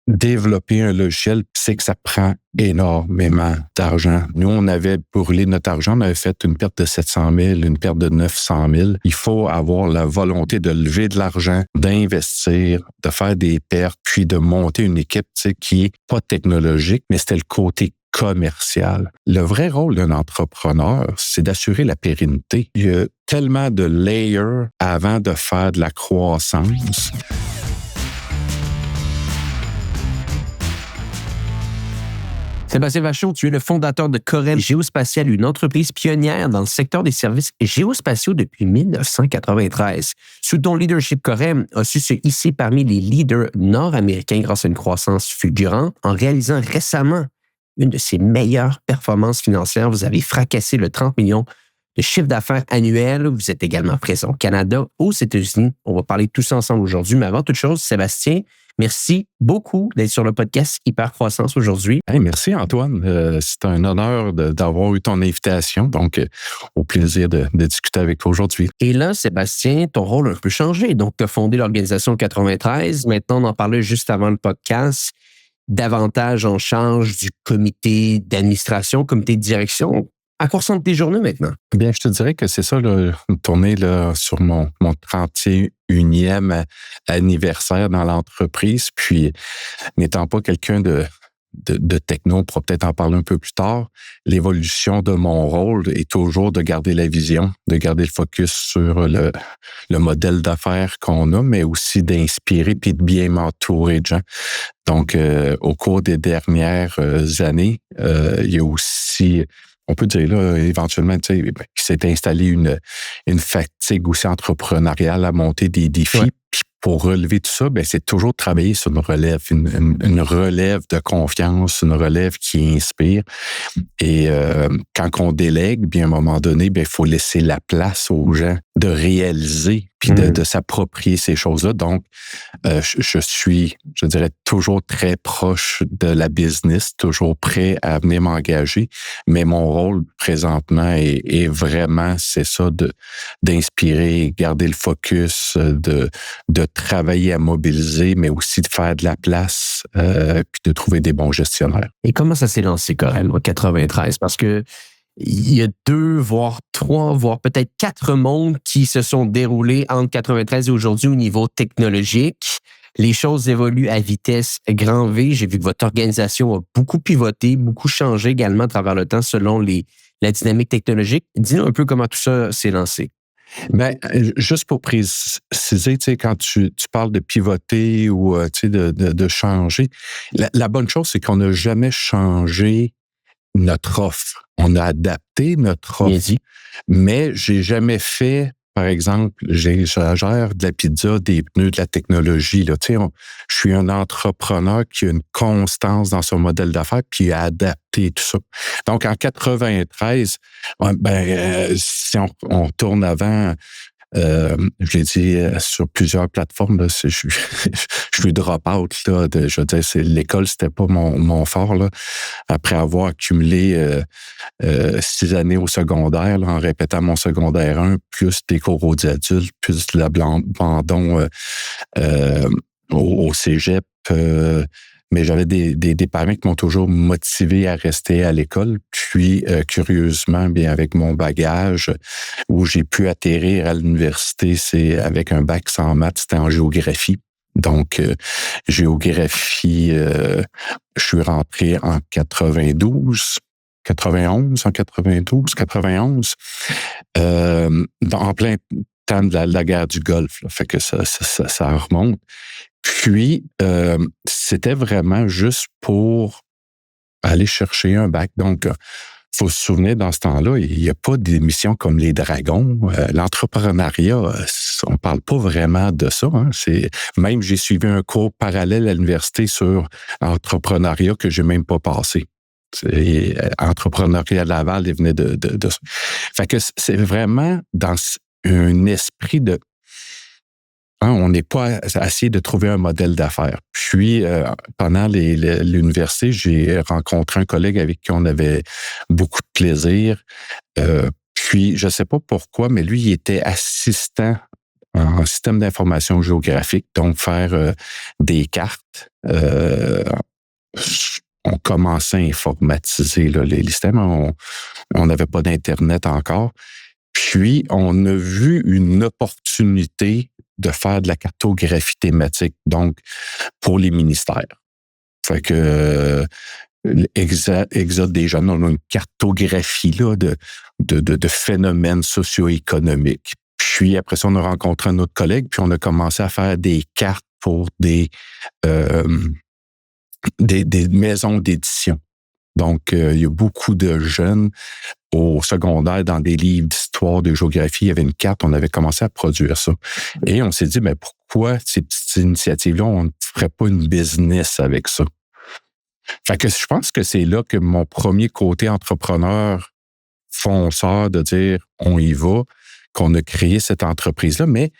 développer un logiciel, c'est que ça prend énormément d'argent. Nous, on avait brûlé notre argent, on avait fait une perte de 700 000, une perte de 900 000. Il faut avoir la volonté de lever de l'argent, d'investir, de faire des pertes, puis de monter une équipe qui est pas technologique, mais c'était le côté commercial. Le vrai rôle d'un entrepreneur, c'est d'assurer la pérennité. Il y a tellement de layers avant de faire de la croissance. Sébastien Vachon, tu es le fondateur de Corel Géospatial, une entreprise pionnière dans le secteur des services géospatiaux depuis 1993. Sous ton leadership, Corel a su se hisser parmi les leaders nord-américains grâce à une croissance fulgurante en réalisant récemment une de ses meilleures performances financières. Vous avez fracassé le 30 millions de chiffre d'affaires annuel. Vous êtes également présent au Canada, aux États-Unis. On va parler de tout ça ensemble aujourd'hui. Mais avant toute chose, Sébastien, merci beaucoup d'être sur le podcast Hypercroissance aujourd'hui. Hey, merci Antoine. C'est un honneur d'avoir eu ton invitation. Donc, au plaisir de discuter avec toi aujourd'hui. Et là, Sébastien, ton rôle a un peu changé. Donc, tu as fondé l'organisation en 93. Maintenant, on en parlait juste avant le podcast. Davantage en charge du comité d'administration, comité de direction. À quoi ressemblent tes journées maintenant? Bien, je te dirais que c'est ça, là, une tournée là, sur mon 31e anniversaire dans l'entreprise. Puis, n'étant pas quelqu'un de techno, on pourra peut-être en parler un peu plus tard, l'évolution de mon rôle est toujours de garder la vision, de garder le focus sur le modèle d'affaires qu'on a, mais aussi d'inspirer puis de bien m'entourer de gens. Donc, au cours des dernières années, il y a aussi... On peut dire, là, éventuellement, tu sais, qu'il s'est installé une fatigue aussi entrepreneuriale à monter des défis. Ouais. Puis pour relever tout ça, c'est toujours travailler sur une relève, une relève de confiance, une relève qui inspire. Et quand on délègue, bien à un moment donné, il faut laisser la place aux gens de réaliser puis de s'approprier ces choses-là. Donc, je suis, je dirais, toujours très proche de la business, toujours prêt à venir m'engager. Mais mon rôle présentement est vraiment, c'est ça, d'inspirer, garder le focus, de travailler à mobiliser, mais aussi de faire de la place, puis de trouver des bons gestionnaires. Et comment ça s'est lancé, Corel, en 93? Parce que il y a 2, voire 3, voire peut-être 4 mondes qui se sont déroulés entre 93 et aujourd'hui au niveau technologique. Les choses évoluent à vitesse grand V. J'ai vu que votre organisation a beaucoup pivoté, beaucoup changé également à travers le temps selon la dynamique technologique. Dis-nous un peu comment tout ça s'est lancé. Juste pour préciser, tu sais, quand tu parles de pivoter ou tu sais, de changer, la bonne chose, c'est qu'on n'a jamais changé notre offre. On a adapté notre offre. Bien dit. Mais j'ai jamais fait, par exemple, je gère de la pizza, des pneus, de la technologie. Là. Tu sais, je suis un entrepreneur qui a une constance dans son modèle d'affaires puis a adapté tout ça. Donc, en 93, si on tourne avant, je l'ai dit sur plusieurs plateformes, là, je suis drop-out. Là, je veux dire, l'école, c'était pas mon fort. Là. Après avoir accumulé 6 années au secondaire, là, en répétant mon secondaire 1, plus des cours aux adultes, plus de l'abandon au cégep. Mais j'avais des parents qui m'ont toujours motivé à rester à l'école. Puis, curieusement, bien avec mon bagage, où j'ai pu atterrir à l'université, c'est avec un bac sans maths, c'était en géographie. Donc, géographie, je suis rentré en 91, en plein temps de la guerre du Golfe. Là, fait que ça remonte. Puis, c'était vraiment juste pour aller chercher un bac. Donc, il faut se souvenir, dans ce temps-là, il n'y a pas d'émissions comme Les Dragons. L'entrepreneuriat, on ne parle pas vraiment de ça. Hein. Même, j'ai suivi un cours parallèle à l'université sur l'entrepreneuriat que je n'ai même pas passé. Entrepreneuriat Laval, il venait de ça. Fait que c'est vraiment dans un esprit de... on n'est pas à essayer de trouver un modèle d'affaires. Puis, pendant l'université, j'ai rencontré un collègue avec qui on avait beaucoup de plaisir. Puis, je ne sais pas pourquoi, mais lui, il était assistant en système d'information géographique, donc faire des cartes commençait à informatiser là, les systèmes. On n'avait pas d'Internet encore. Puis, on a vu une opportunité de faire de la cartographie thématique, donc pour les ministères. Fait que Exode des jeunes, on a une cartographie là, de phénomènes socio-économiques. Puis après ça, on a rencontré un autre collègue, puis on a commencé à faire des cartes pour des maisons d'édition. Donc, il y a beaucoup de jeunes au secondaire, dans des livres d'histoire, de géographie, il y avait une carte, on avait commencé à produire ça. Et on s'est dit, mais pourquoi ces petites initiatives-là, on ne ferait pas une business avec ça? Fait que je pense que c'est là que mon premier côté entrepreneur fonceur de dire, on y va, qu'on a créé cette entreprise-là. Mais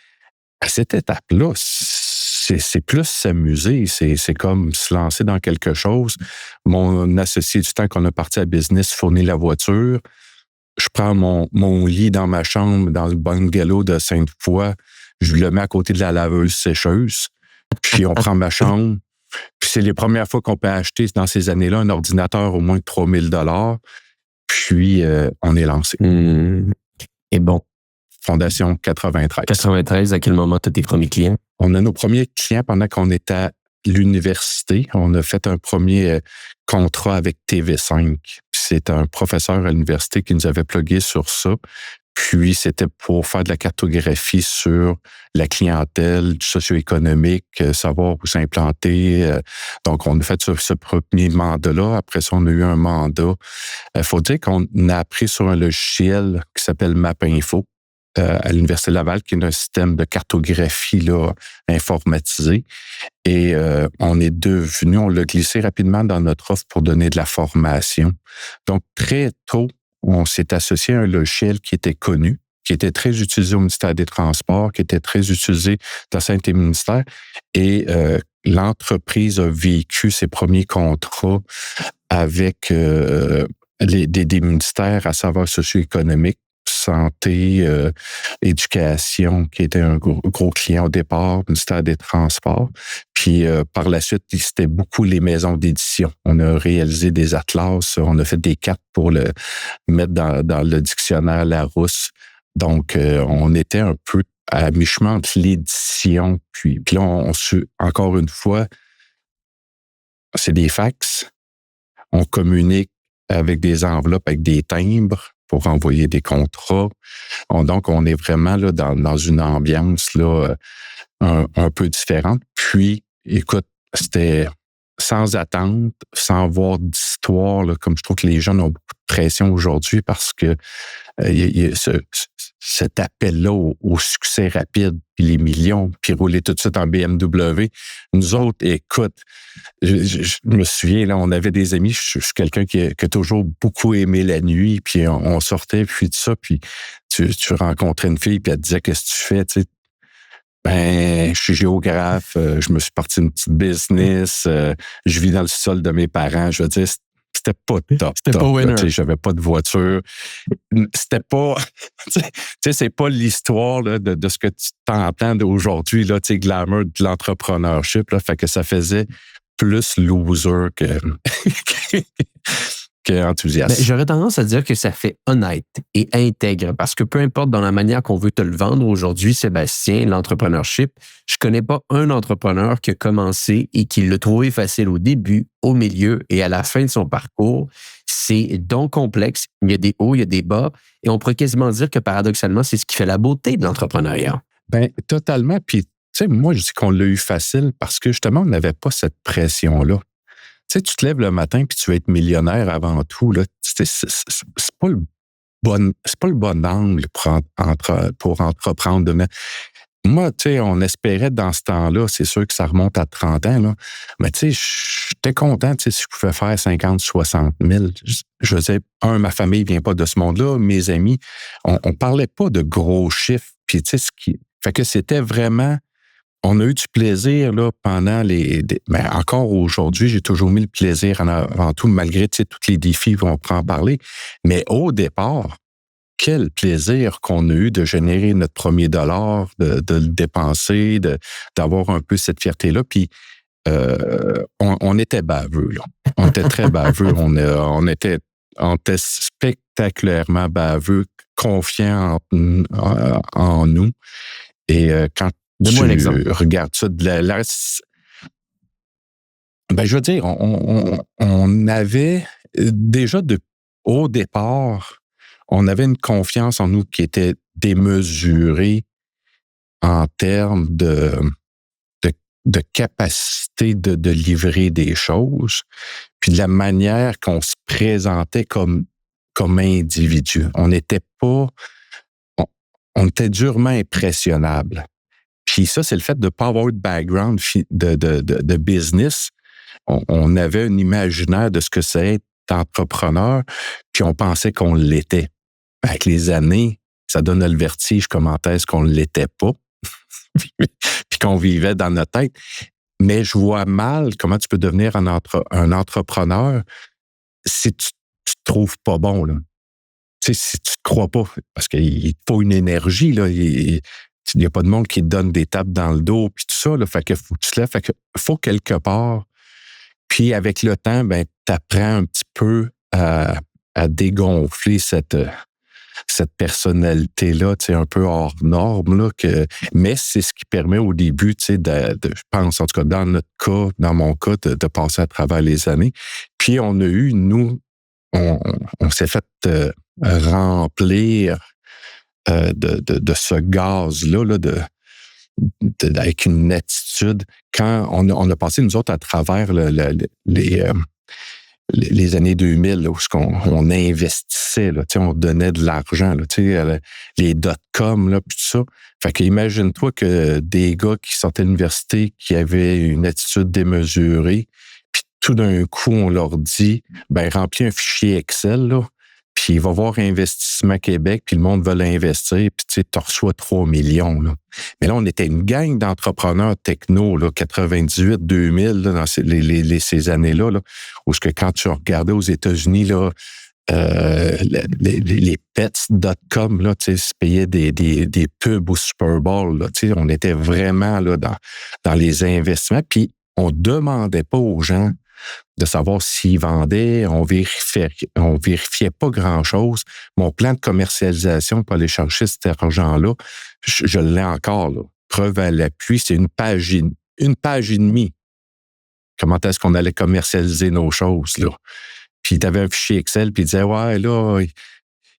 à cette étape-là, c'est plus s'amuser, c'est comme se lancer dans quelque chose. Mon associé du temps qu'on a parti à business fournit la voiture. Je prends mon lit dans ma chambre, dans le bungalow de Sainte-Foy, je le mets à côté de la laveuse sécheuse, puis on prend ma chambre. Puis c'est les premières fois qu'on peut acheter dans ces années-là un ordinateur au moins de 3 000 $. Puis on est lancé. Et bon. Fondation 93. 93, à quel moment tu as tes premiers clients? On a nos premiers clients pendant qu'on était à l'université. On a fait un premier contrat avec TV5. C'est un professeur à l'université qui nous avait plugué sur ça. Puis, c'était pour faire de la cartographie sur la clientèle socio-économique, savoir où s'implanter. Donc, on a fait ce premier mandat-là. Après ça, on a eu un mandat. Il faut dire qu'on a appris sur un logiciel qui s'appelle MapInfo à l'Université Laval, qui est un système de cartographie là, informatisé. Et on l'a glissé rapidement dans notre offre pour donner de la formation. Donc, très tôt, on s'est associé à un logiciel qui était connu, qui était très utilisé au ministère des Transports, qui était très utilisé dans certains ministères. Et l'entreprise a vécu ses premiers contrats avec des ministères à savoir socio-économique, santé, éducation, qui était un gros client au départ, ministère des Transports. Puis par la suite, c'était beaucoup les maisons d'édition. On a réalisé des atlas, on a fait des cartes pour le mettre dans le dictionnaire Larousse. Donc, on était un peu à mi-chemin entre l'édition, puis là, encore une fois, c'est des fax. On communique avec des enveloppes, avec des timbres pour envoyer des contrats. Donc, on est vraiment là dans une ambiance là un peu différente. Puis, écoute, c'était sans attente, sans avoir d'histoire, là, comme je trouve que les jeunes ont beaucoup de pression aujourd'hui parce que y a cet appel-là au succès rapide, puis les millions, puis rouler tout de suite en BMW. Nous autres, écoute, je me souviens, là, on avait des amis, je suis quelqu'un qui a toujours beaucoup aimé la nuit, puis on sortait, puis tout ça, puis tu rencontrais une fille, puis elle te disait « Qu'est-ce que tu fais? » Tu sais, ben, je suis géographe, je me suis parti une petite business, je vis dans le sol de mes parents. Je veux dire, c'était pas top. C'était pas winner. Là, j'avais pas de voiture. C'était pas... Tu sais, c'est pas l'histoire là, de ce que tu t'entends aujourd'hui, là, tu sais, glamour de l'entrepreneurship. Là, fait que ça faisait plus loser que enthousiaste. Ben, j'aurais tendance à dire que ça fait honnête et intègre parce que peu importe dans la manière qu'on veut te le vendre aujourd'hui, Sébastien, l'entrepreneurship, je connais pas un entrepreneur qui a commencé et qui l'a trouvé facile au début, au milieu et à la fin de son parcours. C'est donc complexe. Il y a des hauts, il y a des bas et on pourrait quasiment dire que paradoxalement, c'est ce qui fait la beauté de l'entrepreneuriat. Ben totalement. Puis, tu sais, moi, je dis qu'on l'a eu facile parce que justement, on n'avait pas cette pression-là. Tu sais, tu te lèves le matin puis tu veux être millionnaire avant tout. Là. C'est pas le bon angle pour entreprendre. Moi, tu sais, on espérait dans ce temps-là, c'est sûr que ça remonte à 30 ans, là, mais tu sais, j'étais content si je pouvais faire 50, 60 000. Je disais, ma famille vient pas de ce monde-là, mes amis, on parlait pas de gros chiffres. Puis tu sais, fait que c'était vraiment... On a eu du plaisir là, pendant mais encore aujourd'hui, j'ai toujours mis le plaisir en avant tout, malgré tous les défis qu'on peut en parler. Mais au départ, quel plaisir qu'on a eu de générer notre premier dollar, de le dépenser, d'avoir un peu cette fierté-là. Puis, on était baveux, là. On était très baveux. On était spectaculairement baveux, confiants en nous. Et quand Donne-moi un tu exemple. regardes ça, je veux dire, on avait déjà au départ, on avait une confiance en nous qui était démesurée en termes de capacité de livrer des choses, puis de la manière qu'on se présentait comme individu. On n'était pas... On était durement impressionnable. Puis ça, c'est le fait de ne pas avoir de background de business. On avait un imaginaire de ce que c'est être entrepreneur, puis on pensait qu'on l'était. Avec les années, ça donne le vertige comment est-ce qu'on ne l'était pas, puis qu'on vivait dans notre tête. Mais je vois mal comment tu peux devenir un entrepreneur si tu ne te trouves pas bon, là. Tu sais, si tu ne te crois pas, parce qu'il te faut une énergie, là. Il n'y a pas de monde qui te donne des tapes dans le dos, puis tout ça, là. Fait que faut que tu te lèves. Fait que faut quelque part. Puis avec le temps, tu apprends un petit peu à dégonfler cette personnalité-là, tu sais, un peu hors norme, là, mais c'est ce qui permet au début, tu sais, je pense, en tout cas, dans notre cas, dans mon cas, de passer à travers les années. Puis on a eu, nous, on s'est fait remplir de ce gaz-là, là, avec une attitude. Quand on a passé, nous autres, à travers les années 2000, là, où on investissait, là, on donnait de l'argent, là, les dot-com, là, puis tout ça. Fait que imagine-toi que des gars qui sortaient de l'université, qui avaient une attitude démesurée, puis tout d'un coup, on leur dit, remplis un fichier Excel, là, puis il va voir Investissement Québec, puis le monde veut l'investir, puis tu reçois 3 millions. Là. Mais là, on était une gang d'entrepreneurs techno, là, 98, 2000, là, dans ces années-là, là, où quand tu regardais aux États-Unis, là, les pets.com, là, se payaient des pubs au Super Bowl. Là, on était vraiment là, dans les investissements, puis on demandait pas aux gens de savoir s'ils vendaient, on vérifiait pas grand-chose. Mon plan de commercialisation pour aller chercher cet argent-là, je l'ai encore, là. Preuve à l'appui, c'est une page et demie. Comment est-ce qu'on allait commercialiser nos choses, là? Puis tu avais un fichier Excel, puis il disait, ouais, là, il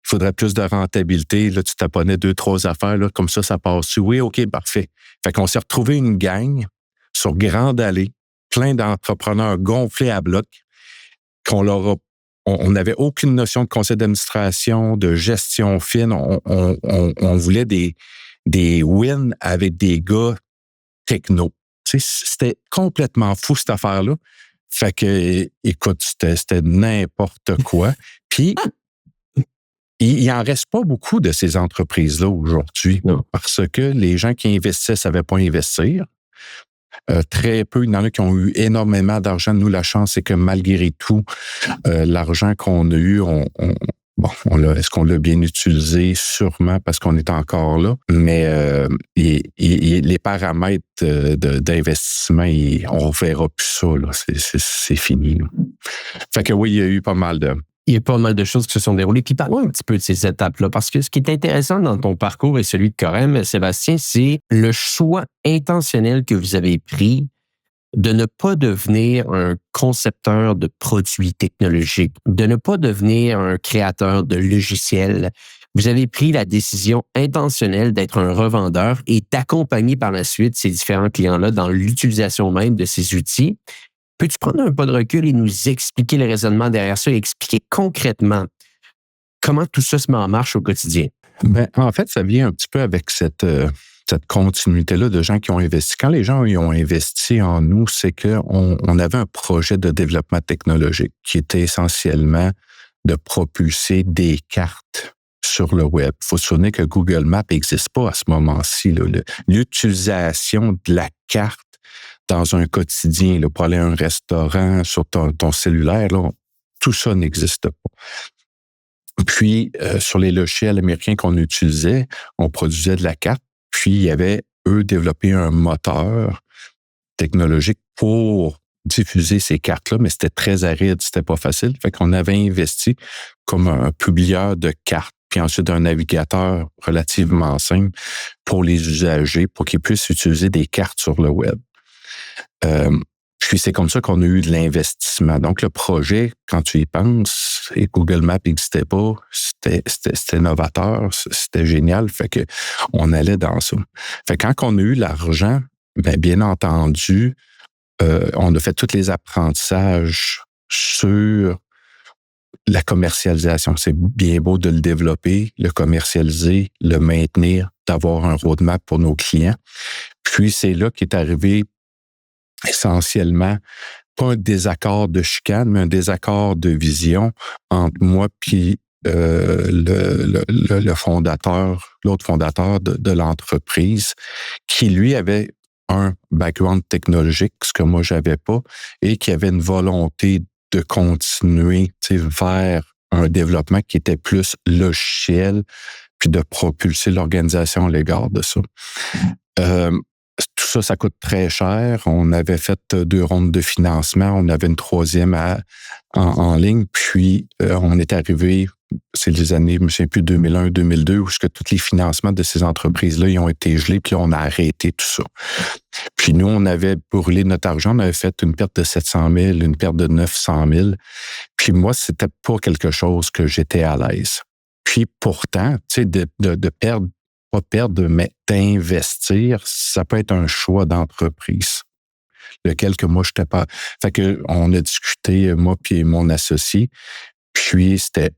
faudrait plus de rentabilité. Là, tu taponnais 2-3 affaires, là, comme ça passe. Oui, OK, parfait. Fait qu'on s'est retrouvé une gang sur Grande Allée, plein d'entrepreneurs gonflés à bloc, on n'avait aucune notion de conseil d'administration, de gestion fine. On voulait des wins avec des gars techno. Tu sais, c'était complètement fou, cette affaire-là. Fait que, écoute, c'était n'importe quoi. Puis, il n'en reste pas beaucoup de ces entreprises-là aujourd'hui, parce que les gens qui investissaient ne savaient pas investir. Très peu, il y en a qui ont eu énormément d'argent. Nous, la chance, c'est que malgré tout, l'argent qu'on a eu, est-ce qu'on l'a bien utilisé? Sûrement, parce qu'on est encore là. Mais les paramètres d'investissement, on ne verra plus ça. Là. C'est fini. Là. Fait que oui, il y a eu pas mal de... Il y a pas mal de choses qui se sont déroulées. Puis parlons un petit peu de ces étapes-là, parce que ce qui est intéressant dans ton parcours et celui de Corem, Sébastien, c'est le choix intentionnel que vous avez pris de ne pas devenir un concepteur de produits technologiques, de ne pas devenir un créateur de logiciels. Vous avez pris la décision intentionnelle d'être un revendeur et d'accompagner par la suite ces différents clients-là dans l'utilisation même de ces outils. Peux-tu prendre un pas de recul et nous expliquer le raisonnement derrière ça et expliquer concrètement comment tout ça se met en marche au quotidien? En fait, ça vient un petit peu avec cette continuité-là de gens qui ont investi. Quand les gens y ont investi en nous, c'est qu'on avait un projet de développement technologique qui était essentiellement de propulser des cartes sur le web. Il faut se souvenir que Google Maps n'existe pas à ce moment-ci. Là. L'utilisation de la carte dans un quotidien, là, pour aller à un restaurant sur ton cellulaire, là, tout ça n'existe pas. Puis, sur les logiciels américains qu'on utilisait, on produisait de la carte, puis il y avait, eux, développé un moteur technologique pour diffuser ces cartes-là, mais c'était très aride, c'était pas facile. Fait qu'on avait investi comme un publieur de cartes, puis ensuite un navigateur relativement simple pour les usagers, pour qu'ils puissent utiliser des cartes sur le web. Puis c'est comme ça qu'on a eu de l'investissement. Donc le projet, quand tu y penses, et Google Maps n'existait pas, c'était novateur, c'était génial. Fait que on allait dans ça. Fait que quand on a eu l'argent, bien entendu, on a fait tous les apprentissages sur la commercialisation. C'est bien beau de le développer, le commercialiser, le maintenir, d'avoir un roadmap pour nos clients. Puis c'est là qu'est arrivé essentiellement pas un désaccord de chicane, mais un désaccord de vision entre moi puis le fondateur, l'autre fondateur de l'entreprise, qui lui avait un background technologique, ce que moi j'avais pas, et qui avait une volonté de continuer vers un développement qui était plus logiciel, puis de propulser l'organisation à l'égard de ça. Tout ça, ça coûte très cher. On avait fait 2 rondes de financement. On avait une 3e en ligne. Puis, on est arrivé, c'est les années, je ne me souviens plus, 2001, 2002, où tous les financements de ces entreprises-là, ils ont été gelés, puis là, on a arrêté tout ça. Puis nous, on avait brûlé notre argent. On avait fait une perte de 700 000, une perte de 900 000. Puis moi, c'était pas quelque chose que j'étais à l'aise. Puis pourtant, tu sais, de perdre, pas perdre, mais d'investir, ça peut être un choix d'entreprise, lequel que moi, je n'étais pas. Fait que on a discuté, moi puis mon associé, puis c'était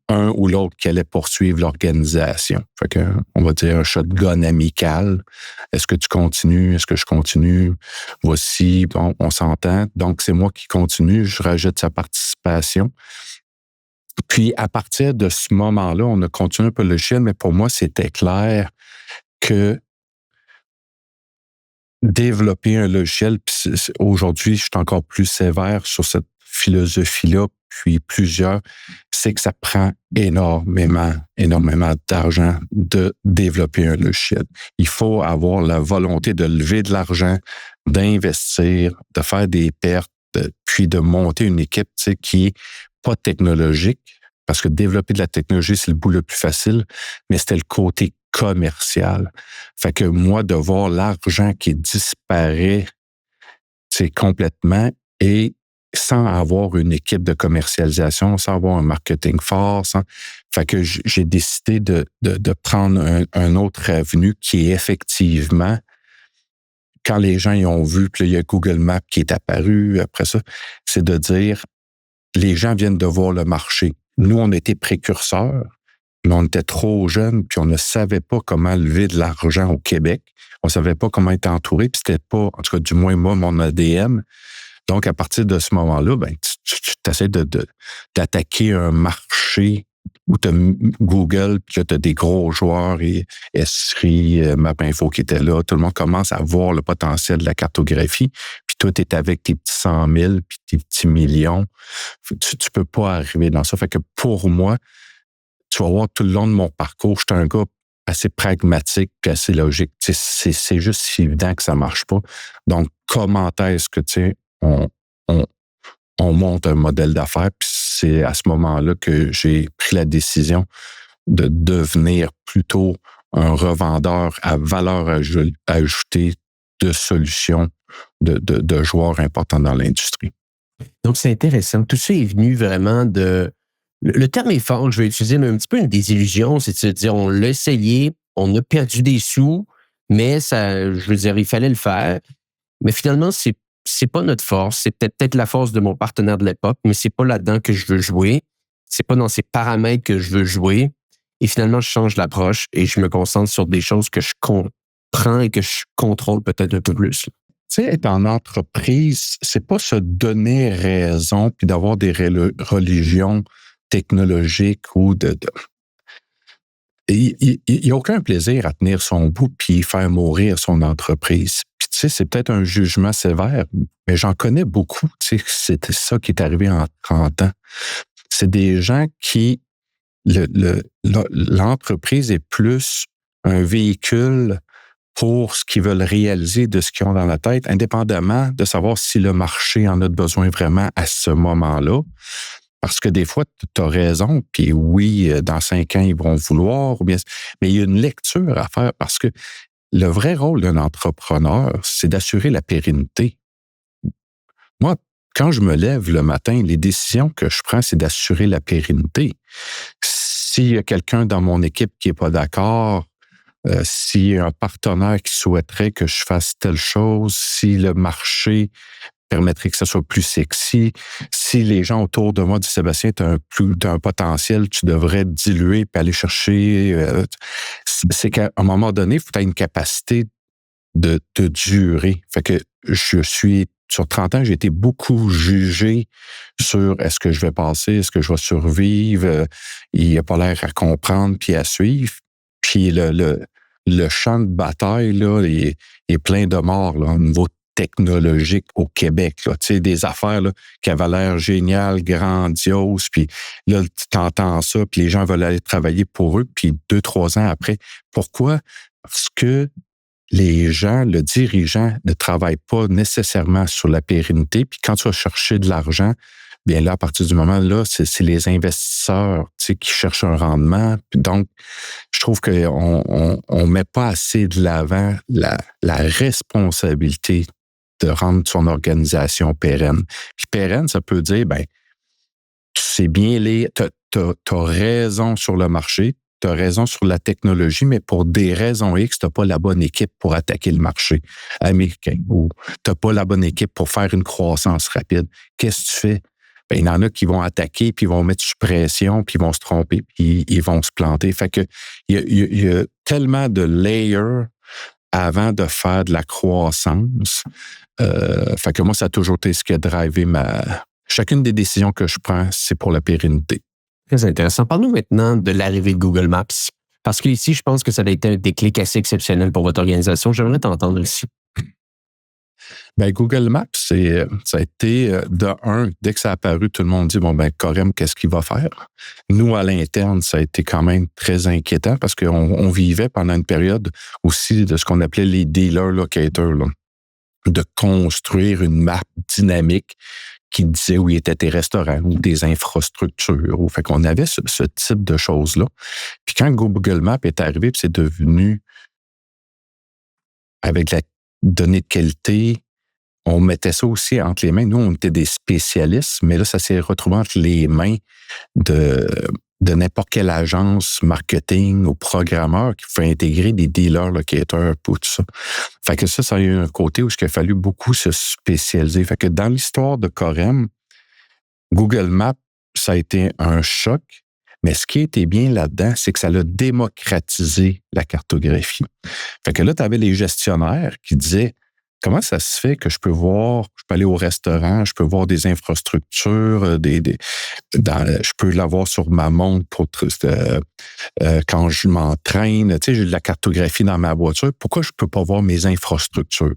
un ou l'autre qui allait poursuivre l'organisation. Fait que, on va dire un shotgun amical. Est-ce que tu continues? Est-ce que je continue? Voici, bon, on s'entend. Donc, c'est moi qui continue. Je rajoute sa participation. Puis, à partir de ce moment-là, on a continué un peu le logiciel, mais pour moi, c'était clair que développer un logiciel, puis aujourd'hui, je suis encore plus sévère sur cette philosophie-là, puis plusieurs, c'est que ça prend énormément d'argent de développer un logiciel. Il faut avoir la volonté de lever de l'argent, d'investir, de faire des pertes, puis de monter une équipe qui est pas technologique, parce que développer de la technologie, c'est le bout le plus facile, mais c'était le côté commercial. Fait que moi, de voir l'argent qui disparaît, complètement, et sans avoir une équipe de commercialisation, sans avoir un marketing fort, fait que j'ai décidé de prendre un autre avenue qui est effectivement, quand les gens y ont vu, puis il y a Google Maps qui est apparu après ça, c'est de dire, les gens viennent de voir le marché. Nous, on était précurseurs, mais on était trop jeunes, puis on ne savait pas comment lever de l'argent au Québec. On ne savait pas comment être entouré, puis c'était pas, en tout cas, du moins moi, mon ADN. Donc, à partir de ce moment-là, tu essaies d'attaquer un marché où tu as Google, puis là, tu as des gros joueurs, et Esri, MapInfo qui étaient là. Tout le monde commence à voir le potentiel de la cartographie. Puis toi, tu es avec tes petits 100 000, puis tes petits millions. Tu peux pas arriver dans ça. Fait que pour moi, tu vas voir tout le long de mon parcours, je suis un gars assez pragmatique puis assez logique. C'est juste si évident que ça marche pas. Donc, comment est-ce que on monte un modèle d'affaires? Puis c'est à ce moment-là que j'ai pris la décision de devenir plutôt un revendeur à valeur ajoutée de solutions de joueurs importants dans l'industrie. Donc, c'est intéressant. Tout ça est venu vraiment de... Le terme est fort, je vais utiliser un petit peu une désillusion, c'est de se dire, on l'a essayé, on a perdu des sous, mais ça, je veux dire, il fallait le faire. Mais finalement, c'est pas notre force. C'est peut-être la force de mon partenaire de l'époque, mais c'est pas là-dedans que je veux jouer. C'est pas dans ces paramètres que je veux jouer. Et finalement, je change l'approche et je me concentre sur des choses que je comprends et que je contrôle peut-être un peu plus. Tu sais, être en entreprise, c'est pas se donner raison puis d'avoir des religions technologiques ou il n'y a aucun plaisir à tenir son bout puis faire mourir son entreprise. Puis tu sais, c'est peut-être un jugement sévère, mais j'en connais beaucoup. Tu sais, c'était ça qui est arrivé en 30 ans. C'est des gens qui l'entreprise est plus un véhicule pour ce qu'ils veulent réaliser de ce qu'ils ont dans la tête, indépendamment de savoir si le marché en a besoin vraiment à ce moment-là. Parce que des fois, tu as raison, puis oui, dans 5 ans, ils vont vouloir, mais il y a une lecture à faire parce que le vrai rôle d'un entrepreneur, c'est d'assurer la pérennité. Moi, quand je me lève le matin, les décisions que je prends, c'est d'assurer la pérennité. S'il y a quelqu'un dans mon équipe qui n'est pas d'accord, s'il y a un partenaire qui souhaiterait que je fasse telle chose, si le marché permettrait que ça soit plus sexy, si les gens autour de moi disent Sébastien, tu as un potentiel, tu devrais diluer puis aller chercher. C'est qu'à un moment donné, il faut avoir une capacité de durer. Fait que sur 30 ans, j'ai été beaucoup jugé sur est-ce que je vais passer, est-ce que je vais survivre, il n'y a pas l'air à comprendre puis à suivre. Puis le champ de bataille, là, il est plein de morts, là, au niveau technologique au Québec. Là. Tu sais, des affaires là, qui avaient l'air géniales, grandioses, puis là, tu t'entends ça, puis les gens veulent aller travailler pour eux, puis 2-3 ans après. Pourquoi? Parce que les gens, le dirigeant, ne travaille pas nécessairement sur la pérennité, puis quand tu vas chercher de l'argent, bien là, à partir du moment là, c'est les investisseurs qui cherchent un rendement. Puis donc, je trouve qu'on on met pas assez de l'avant la responsabilité de rendre son organisation pérenne. Puis pérenne, ça peut dire, ben, c'est bien t'as raison sur le marché, tu as raison sur la technologie, mais pour des raisons X, tu n'as pas la bonne équipe pour attaquer le marché américain ou tu n'as pas la bonne équipe pour faire une croissance rapide. Qu'est-ce que tu fais? Ben, il y en a qui vont attaquer, puis ils vont mettre sous pression, puis ils vont se tromper, puis ils vont se planter. Fait que il y a tellement de layers avant de faire de la croissance. Fait que moi, ça a toujours été ce qui a drivé chacune des décisions que je prends, c'est pour la pérennité. Très intéressant. Parle-nous maintenant de l'arrivée de Google Maps. Parce que ici, je pense que ça a été un déclic assez exceptionnel pour votre organisation. J'aimerais t'entendre ici. Ben, Google Maps, ça a été dès que ça a apparu, tout le monde dit, bon, ben, Corem, qu'est-ce qu'il va faire? Nous, à l'interne, ça a été quand même très inquiétant parce qu'on vivait pendant une période aussi de ce qu'on appelait les dealer locators, là, de construire une map dynamique qui disait où étaient tes restaurants ou des infrastructures. Fait qu'on avait ce type de choses-là. Puis quand Google Maps est arrivé, c'est devenu, avec la donnée de qualité, on mettait ça aussi entre les mains. Nous, on était des spécialistes, mais là, ça s'est retrouvé entre les mains de n'importe quelle agence marketing ou programmeur qui pouvait intégrer des dealers locateurs pour tout ça. Fait que ça a eu un côté où il a fallu beaucoup se spécialiser. Fait que dans l'histoire de Corem, Google Maps, ça a été un choc, mais ce qui était bien là-dedans, c'est que ça a démocratisé la cartographie. Fait que là, tu avais les gestionnaires qui disaient comment ça se fait que je peux aller au restaurant, je peux voir des infrastructures, je peux l'avoir sur ma montre quand je m'entraîne, tu sais, j'ai de la cartographie dans ma voiture, pourquoi je peux pas voir mes infrastructures?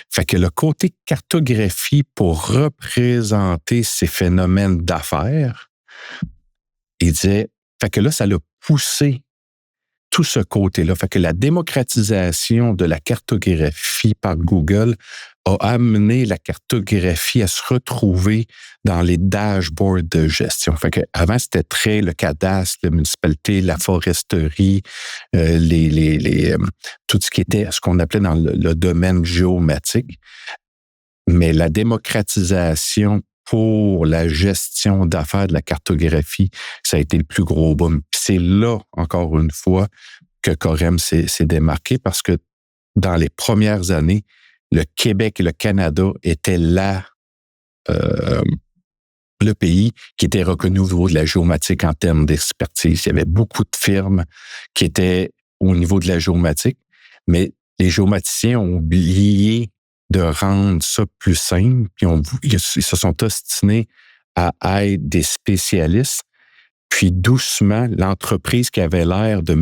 Fait que le côté cartographie pour représenter ces phénomènes d'affaires, il disait, fait que là, ça l'a poussé tout ce côté-là. Fait que la démocratisation de la cartographie par Google a amené la cartographie à se retrouver dans les dashboards de gestion. Fait que avant, c'était très le cadastre, la municipalité, la foresterie, tout ce qui était ce qu'on appelait dans le domaine géomatique. Mais la démocratisation pour la gestion d'affaires de la cartographie, ça a été le plus gros boom. Puis c'est là, encore une fois, que Corem s'est démarqué parce que dans les premières années, le Québec et le Canada étaient le pays qui était reconnu au niveau de la géomatique en termes d'expertise. Il y avait beaucoup de firmes qui étaient au niveau de la géomatique, mais les géomaticiens ont oublié de rendre ça plus simple, puis ils se sont ostinés à être des spécialistes, puis doucement, l'entreprise qui avait l'air de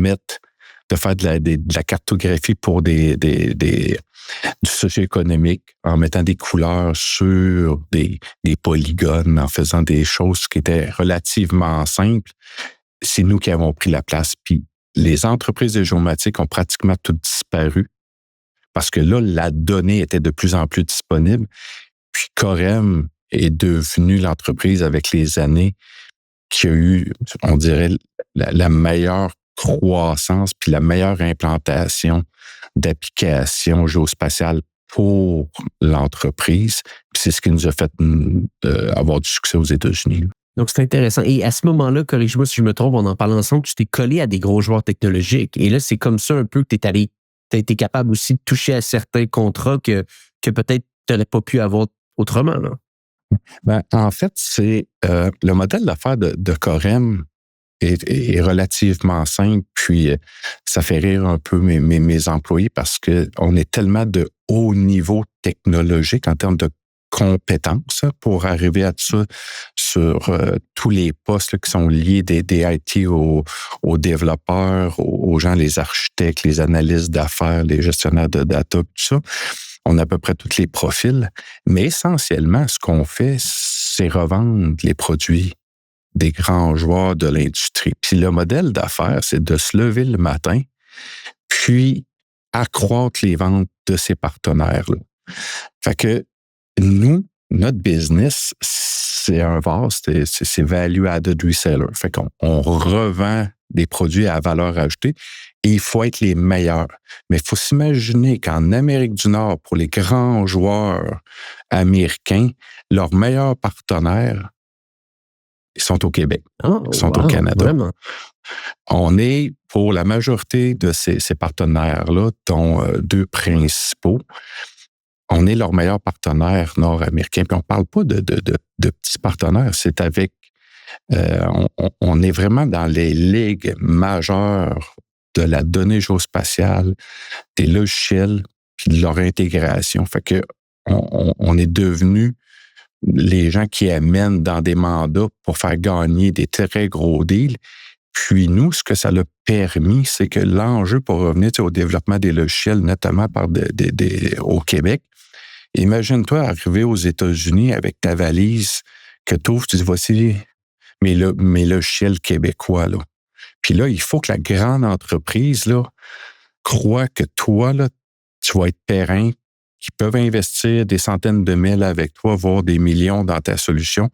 faire de la cartographie pour du socio-économique, en mettant des couleurs sur des polygones, en faisant des choses qui étaient relativement simples, c'est nous qui avons pris la place, puis les entreprises de géomatique ont pratiquement toutes disparu. parce que là, la donnée était de plus en plus disponible. Puis Corem est devenu l'entreprise avec les années qui a eu, on dirait, la meilleure croissance puis la meilleure implantation d'applications géospatiales pour l'entreprise. Puis c'est ce qui nous a fait avoir du succès aux États-Unis. Donc, c'est intéressant. Et à ce moment-là, corrige-moi si je me trompe, on en parle ensemble, tu t'es collé à des gros joueurs technologiques. Et là, c'est comme ça un peu que tu as été capable aussi de toucher à certains contrats que peut-être tu n'aurais pas pu avoir autrement. Là. Ben, en fait, c'est le modèle d'affaires de Corem est relativement simple, puis ça fait rire un peu mes employés parce qu'on est tellement de haut niveau technologique en termes de compétences pour arriver à ça sur tous les postes là, qui sont liés des IT aux développeurs, aux gens, les architectes, les analystes d'affaires, les gestionnaires de data, tout ça. On a à peu près tous les profils, mais essentiellement, ce qu'on fait, c'est revendre les produits des grands joueurs de l'industrie. Puis le modèle d'affaires, c'est de se lever le matin, puis accroître les ventes de ses partenaires-là. Fait que nous, notre business, c'est un vaste, c'est value-added reseller. Fait qu'on revend des produits à valeur ajoutée et il faut être les meilleurs. Mais il faut s'imaginer qu'en Amérique du Nord, pour les grands joueurs américains, leurs meilleurs partenaires, ils sont au Québec, ils sont au Canada. Vraiment? On est, pour la majorité de ces partenaires-là, dont deux principaux, on est leur meilleur partenaire nord-américain. Puis on ne parle pas de petits partenaires, c'est avec... on est vraiment dans les ligues majeures de la donnée géospatiale, des logiciels, puis de leur intégration. Fait que on est devenu les gens qui amènent dans des mandats pour faire gagner des très gros deals. Puis nous, ce que ça l'a permis, c'est que l'enjeu pour revenir au développement des logiciels, notamment au Québec, imagine-toi arriver aux États-Unis avec ta valise que tu ouvres, tu dis, voici mes logiciels québécois. Là. Puis là, il faut que la grande entreprise là, croit que toi, là, tu vas être périn, qu'ils peuvent investir des centaines de mille avec toi, voire des millions dans ta solution,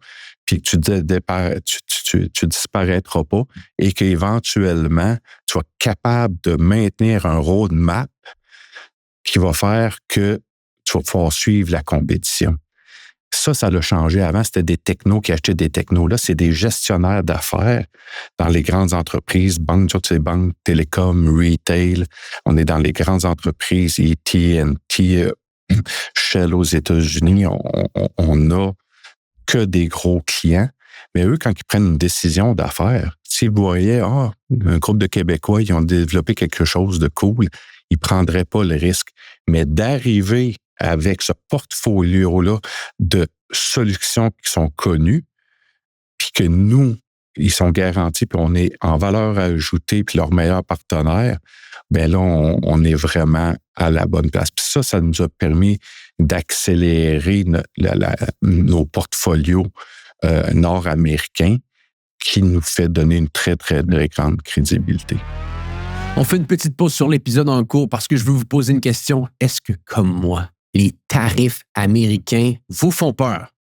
puis que tu disparaîtras pas et qu'éventuellement, tu vas être capable de maintenir un roadmap qui va faire que tu vas pouvoir suivre la compétition. Ça l'a changé. Avant, c'était des technos qui achetaient des technos. Là, c'est des gestionnaires d'affaires dans les grandes entreprises, banques, toutes ces banques, télécom, retail. On est dans les grandes entreprises, AT&T, Shell aux États-Unis. On n'a que des gros clients. Mais eux, quand ils prennent une décision d'affaires, s'ils voyaient, un groupe de Québécois, ils ont développé quelque chose de cool, ils ne prendraient pas le risque. Mais d'arriver avec ce portfolio-là de solutions qui sont connues, puis que nous, ils sont garantis, puis on est en valeur ajoutée, puis leur meilleur partenaire, bien là, on est vraiment à la bonne place. Puis ça nous a permis d'accélérer nos portfolios nord-américains qui nous fait donner une très, très, très grande crédibilité. On fait une petite pause sur l'épisode en cours parce que je veux vous poser une question. Est-ce que, comme moi, les tarifs américains vous font peur?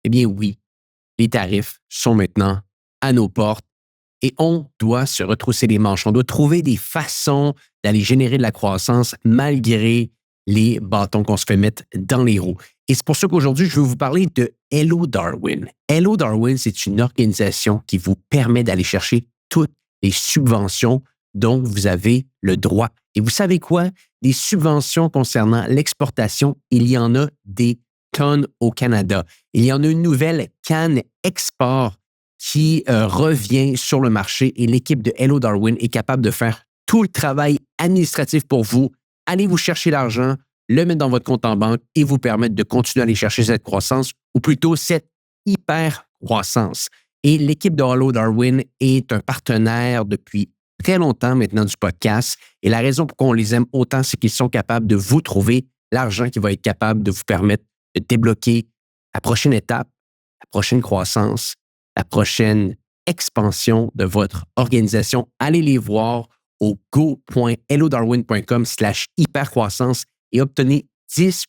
Eh bien oui, les tarifs sont maintenant à nos portes et on doit se retrousser les manches. On doit trouver des façons d'aller générer de la croissance malgré les bâtons qu'on se fait mettre dans les roues. Et c'est pour ça qu'aujourd'hui, je veux vous parler de Hello Darwin. Hello Darwin, c'est une organisation qui vous permet d'aller chercher toutes les subventions dont vous avez le droit. Et vous savez quoi? Des subventions concernant l'exportation, il y en a des tonnes au Canada. Il y en a une nouvelle Cannes Export qui revient sur le marché et l'équipe de Hello Darwin est capable de faire tout le travail administratif pour vous. Allez vous chercher l'argent, le mettre dans votre compte en banque et vous permettre de continuer à aller chercher cette croissance ou plutôt cette hyper-croissance. Et l'équipe de Hello Darwin est un partenaire depuis très longtemps maintenant du podcast. Et la raison pour qu'on les aime autant, c'est qu'ils sont capables de vous trouver l'argent qui va être capable de vous permettre de débloquer la prochaine étape, la prochaine croissance, la prochaine expansion de votre organisation. Allez les voir au go.hellodarwin.com/hypercroissance. et obtenez 10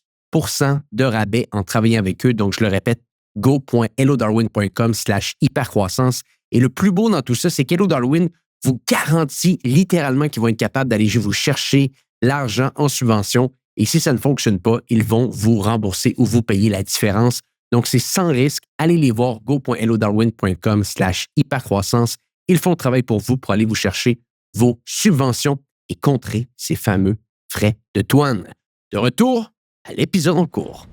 de rabais en travaillant avec eux. Donc, je le répète, go.hellodarwin.com/hypercroissance. Et le plus beau dans tout ça, c'est qu'Hello Darwin vous garantit littéralement qu'ils vont être capables d'aller vous chercher l'argent en subvention. Et si ça ne fonctionne pas, ils vont vous rembourser ou vous payer la différence. Donc, c'est sans risque. Allez les voir, go.hellodarwin.com/hypercroissance. Ils font le travail pour vous pour aller vous chercher vos subventions et contrer ces fameux frais de douane. De retour à l'épisode en cours.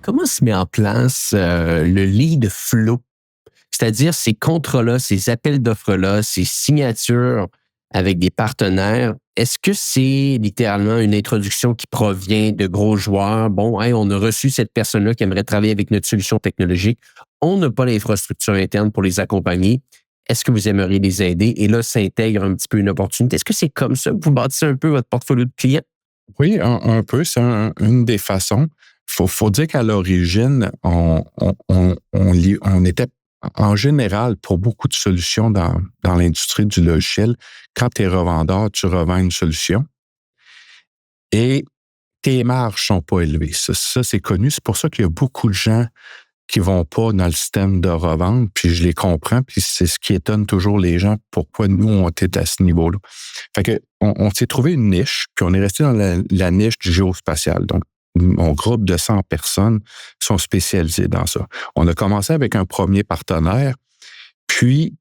Comment se met en place le lead flow? C'est-à-dire ces contrats-là, ces appels d'offres-là, ces signatures avec des partenaires. Est-ce que c'est littéralement une introduction qui provient de gros joueurs? Bon, hein, on a reçu cette personne-là qui aimerait travailler avec notre solution technologique. On n'a pas l'infrastructure interne pour les accompagner. Est-ce que vous aimeriez les aider? Et là, s'intègre un petit peu une opportunité. Est-ce que c'est comme ça que vous bâtissez un peu votre portfolio de clients? Oui, un peu. C'est une des façons. Faut dire qu'à l'origine, on était en général pour beaucoup de solutions dans l'industrie du logiciel. Quand tu es revendeur, tu revends une solution et tes marges sont pas élevées. Ça, c'est connu. C'est pour ça qu'il y a beaucoup de gens qui vont pas dans le système de revente, puis je les comprends, puis c'est ce qui étonne toujours les gens, pourquoi nous, on était à ce niveau-là. Fait que on s'est trouvé une niche, puis on est resté dans la niche du géospatial. Donc, mon groupe de 100 personnes sont spécialisés dans ça. On a commencé avec un premier partenaire, puis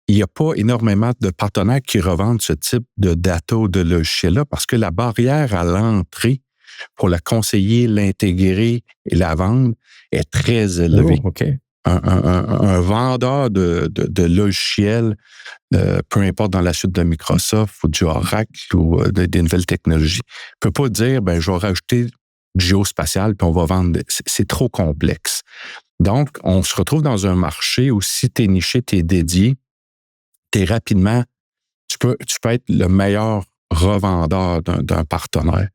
il n'y a pas énormément de partenaires qui revendent ce type de data ou de logiciel-là parce que la barrière à l'entrée pour la conseiller, l'intégrer et la vendre est très élevée. Oh, OK. Un vendeur de logiciels, peu importe dans la suite de Microsoft ou du Oracle ou des nouvelles technologies, ne peut pas dire, je vais rajouter du géospatial puis on va vendre. C'est trop complexe. Donc, on se retrouve dans un marché où si tu es niché, tu es dédié, tu peux être le meilleur revendeur d'un partenaire.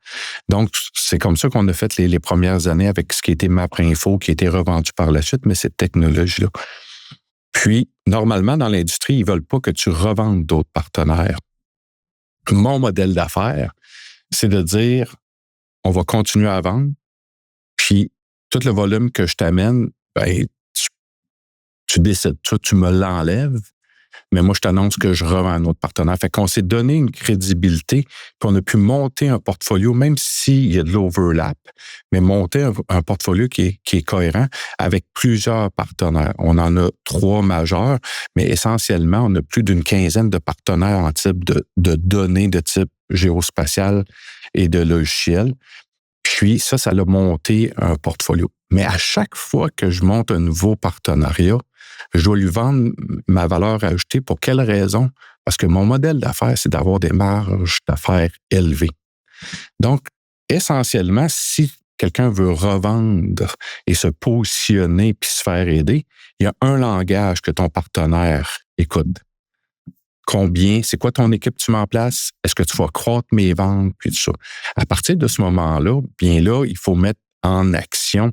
Donc, c'est comme ça qu'on a fait les premières années avec ce qui était MapInfo, qui a été revendu par la suite, mais cette technologie-là. Puis, normalement, dans l'industrie, ils ne veulent pas que tu revendes d'autres partenaires. Mon modèle d'affaires, c'est de dire, on va continuer à vendre, puis tout le volume que je t'amène, tu décides, tu me l'enlèves, mais moi, je t'annonce que je revends à un autre partenaire. Fait qu'on s'est donné une crédibilité, puis on a pu monter un portfolio, même s'il y a de l'overlap, mais monter un portfolio qui est cohérent avec plusieurs partenaires. On en a 3 majeurs, mais essentiellement, on a plus d'une quinzaine de partenaires en type de données de type géospatial et de logiciels. Puis ça l'a monté un portfolio. Mais à chaque fois que je monte un nouveau partenariat, je dois lui vendre ma valeur ajoutée. Pour quelle raison? Parce que mon modèle d'affaires, c'est d'avoir des marges d'affaires élevées. Donc, essentiellement, si quelqu'un veut revendre et se positionner puis se faire aider, il y a un langage que ton partenaire écoute. Combien? C'est quoi ton équipe que tu mets en place? Est-ce que tu vas croître mes ventes? Puis tout ça. À partir de ce moment-là, bien là, il faut mettre en action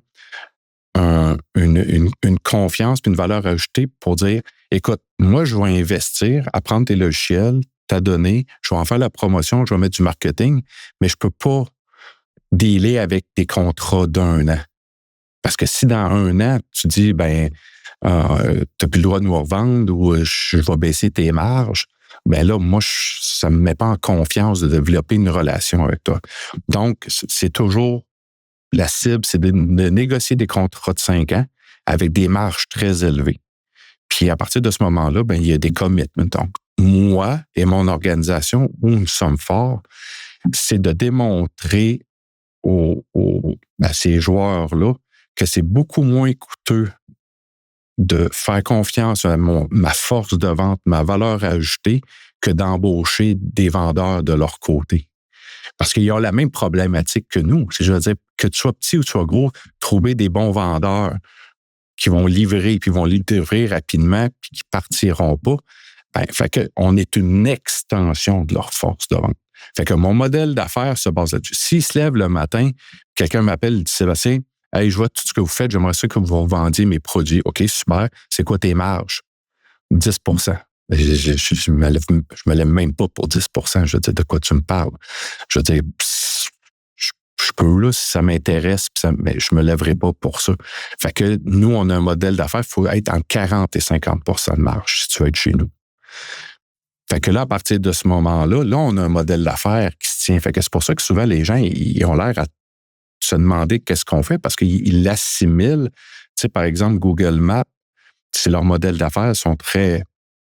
une confiance puis une valeur ajoutée pour dire, écoute, moi, je vais investir à prendre tes logiciels, ta donnée, je vais en faire la promotion, je vais mettre du marketing, mais je peux pas dealer avec des contrats d'1 an. Parce que si dans 1 an, tu dis, tu n'as plus le droit de nous revendre ou je vais baisser tes marges, là, moi, ça ne me met pas en confiance de développer une relation avec toi. Donc, c'est toujours la cible, c'est de négocier des contrats de 5 ans avec des marges très élevées. Puis à partir de ce moment-là, il y a des commitments. Donc, moi et mon organisation, où nous sommes forts, c'est de démontrer à ces joueurs-là que c'est beaucoup moins coûteux de faire confiance à ma force de vente, ma valeur ajoutée, que d'embaucher des vendeurs de leur côté. Parce qu'ils ont la même problématique que nous. Je veux dire, que tu sois petit ou tu sois gros, trouver des bons vendeurs qui vont livrer, puis vont livrer rapidement, puis qui partiront pas, fait que on est une extension de leur force de vente. Fait que mon modèle d'affaires se base là-dessus. S'ils se lèvent le matin, quelqu'un m'appelle et dit, Sébastien, hey, je vois tout ce que vous faites, j'aimerais ça que vous revendiez mes produits. OK, super. C'est quoi tes marges? 10 Je me lève même pas pour 10 Je veux dire, de quoi tu me parles? Je veux dire, je peux, là, si ça m'intéresse, mais je me lèverai pas pour ça. Fait que nous, on a un modèle d'affaires, il faut être en 40 et 50 % de marge si tu veux être chez nous. Fait que là, à partir de ce moment-là, là, on a un modèle d'affaires qui se tient. Fait que c'est pour ça que souvent, les gens, ils ont l'air à se demander qu'est-ce qu'on fait parce qu'ils l'assimilent. Tu sais, par exemple, Google Maps, c'est leur modèle d'affaires, ils sont très...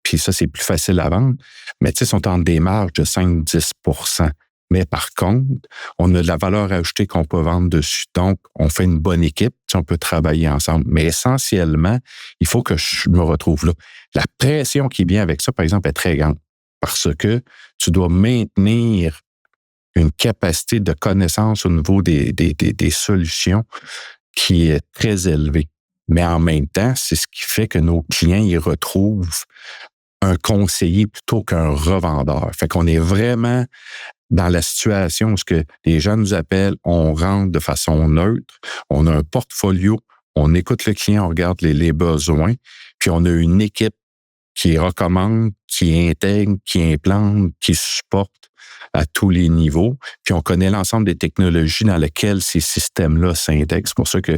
Puis ça, c'est plus facile à vendre, mais tu sais, ils sont en des marges de 5-10 %. Mais par contre, on a de la valeur ajoutée qu'on peut vendre dessus. Donc, on fait une bonne équipe, on peut travailler ensemble. Mais essentiellement, il faut que je me retrouve là. La pression qui vient avec ça, par exemple, est très grande parce que tu dois maintenir une capacité de connaissance au niveau des solutions qui est très élevée. Mais en même temps, c'est ce qui fait que nos clients y retrouvent un conseiller plutôt qu'un revendeur. Fait qu'on est vraiment dans la situation où ce que les gens nous appellent, on rentre de façon neutre, on a un portfolio, on écoute le client, on regarde les besoins, puis on a une équipe qui recommande, qui intègre, qui implante, qui supporte à tous les niveaux. Puis on connaît l'ensemble des technologies dans lesquelles ces systèmes-là s'intègrent. C'est pour ça que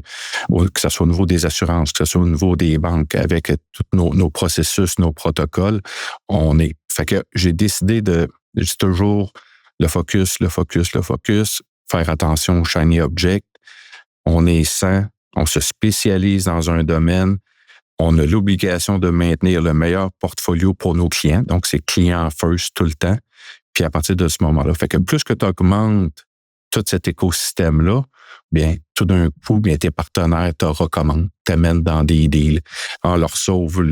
ce soit au niveau des assurances, que ce soit au niveau des banques, avec tous nos processus, nos protocoles, on est... Fait que j'ai décidé de... Je dis toujours le focus, faire attention aux shiny objects. On est 100, on se spécialise dans un domaine, on a l'obligation de maintenir le meilleur portfolio pour nos clients. Donc, c'est client first tout le temps. Puis à partir de ce moment-là, fait que plus que tu augmentes tout cet écosystème-là, bien, tout d'un coup, bien, tes partenaires te recommandent, t'amènent dans des deals, on leur sauve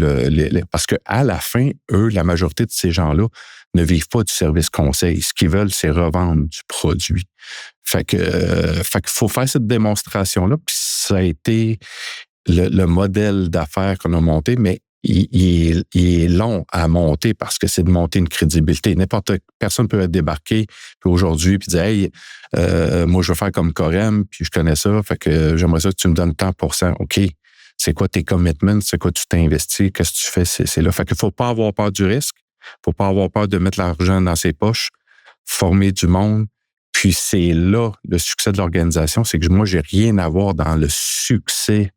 parce que à la fin, eux, la majorité de ces gens-là ne vivent pas du service conseil. Ce qu'ils veulent, c'est revendre du produit. Fait que faut faire cette démonstration-là, puis ça a été le modèle d'affaires qu'on a monté, mais il est long à monter parce que c'est de monter une crédibilité. Personne peut être débarqué aujourd'hui puis dire « Hey, moi, je veux faire comme Corem, puis je connais ça, fait que j'aimerais ça que tu me donnes tant pour cent. » OK, c'est quoi tes commitments? C'est quoi tu t'investis? Qu'est-ce que tu fais? C'est là. Fait qu'il faut pas avoir peur du risque. Faut pas avoir peur de mettre l'argent dans ses poches, former du monde. Puis c'est là le succès de l'organisation, c'est que moi, j'ai rien à voir dans le succès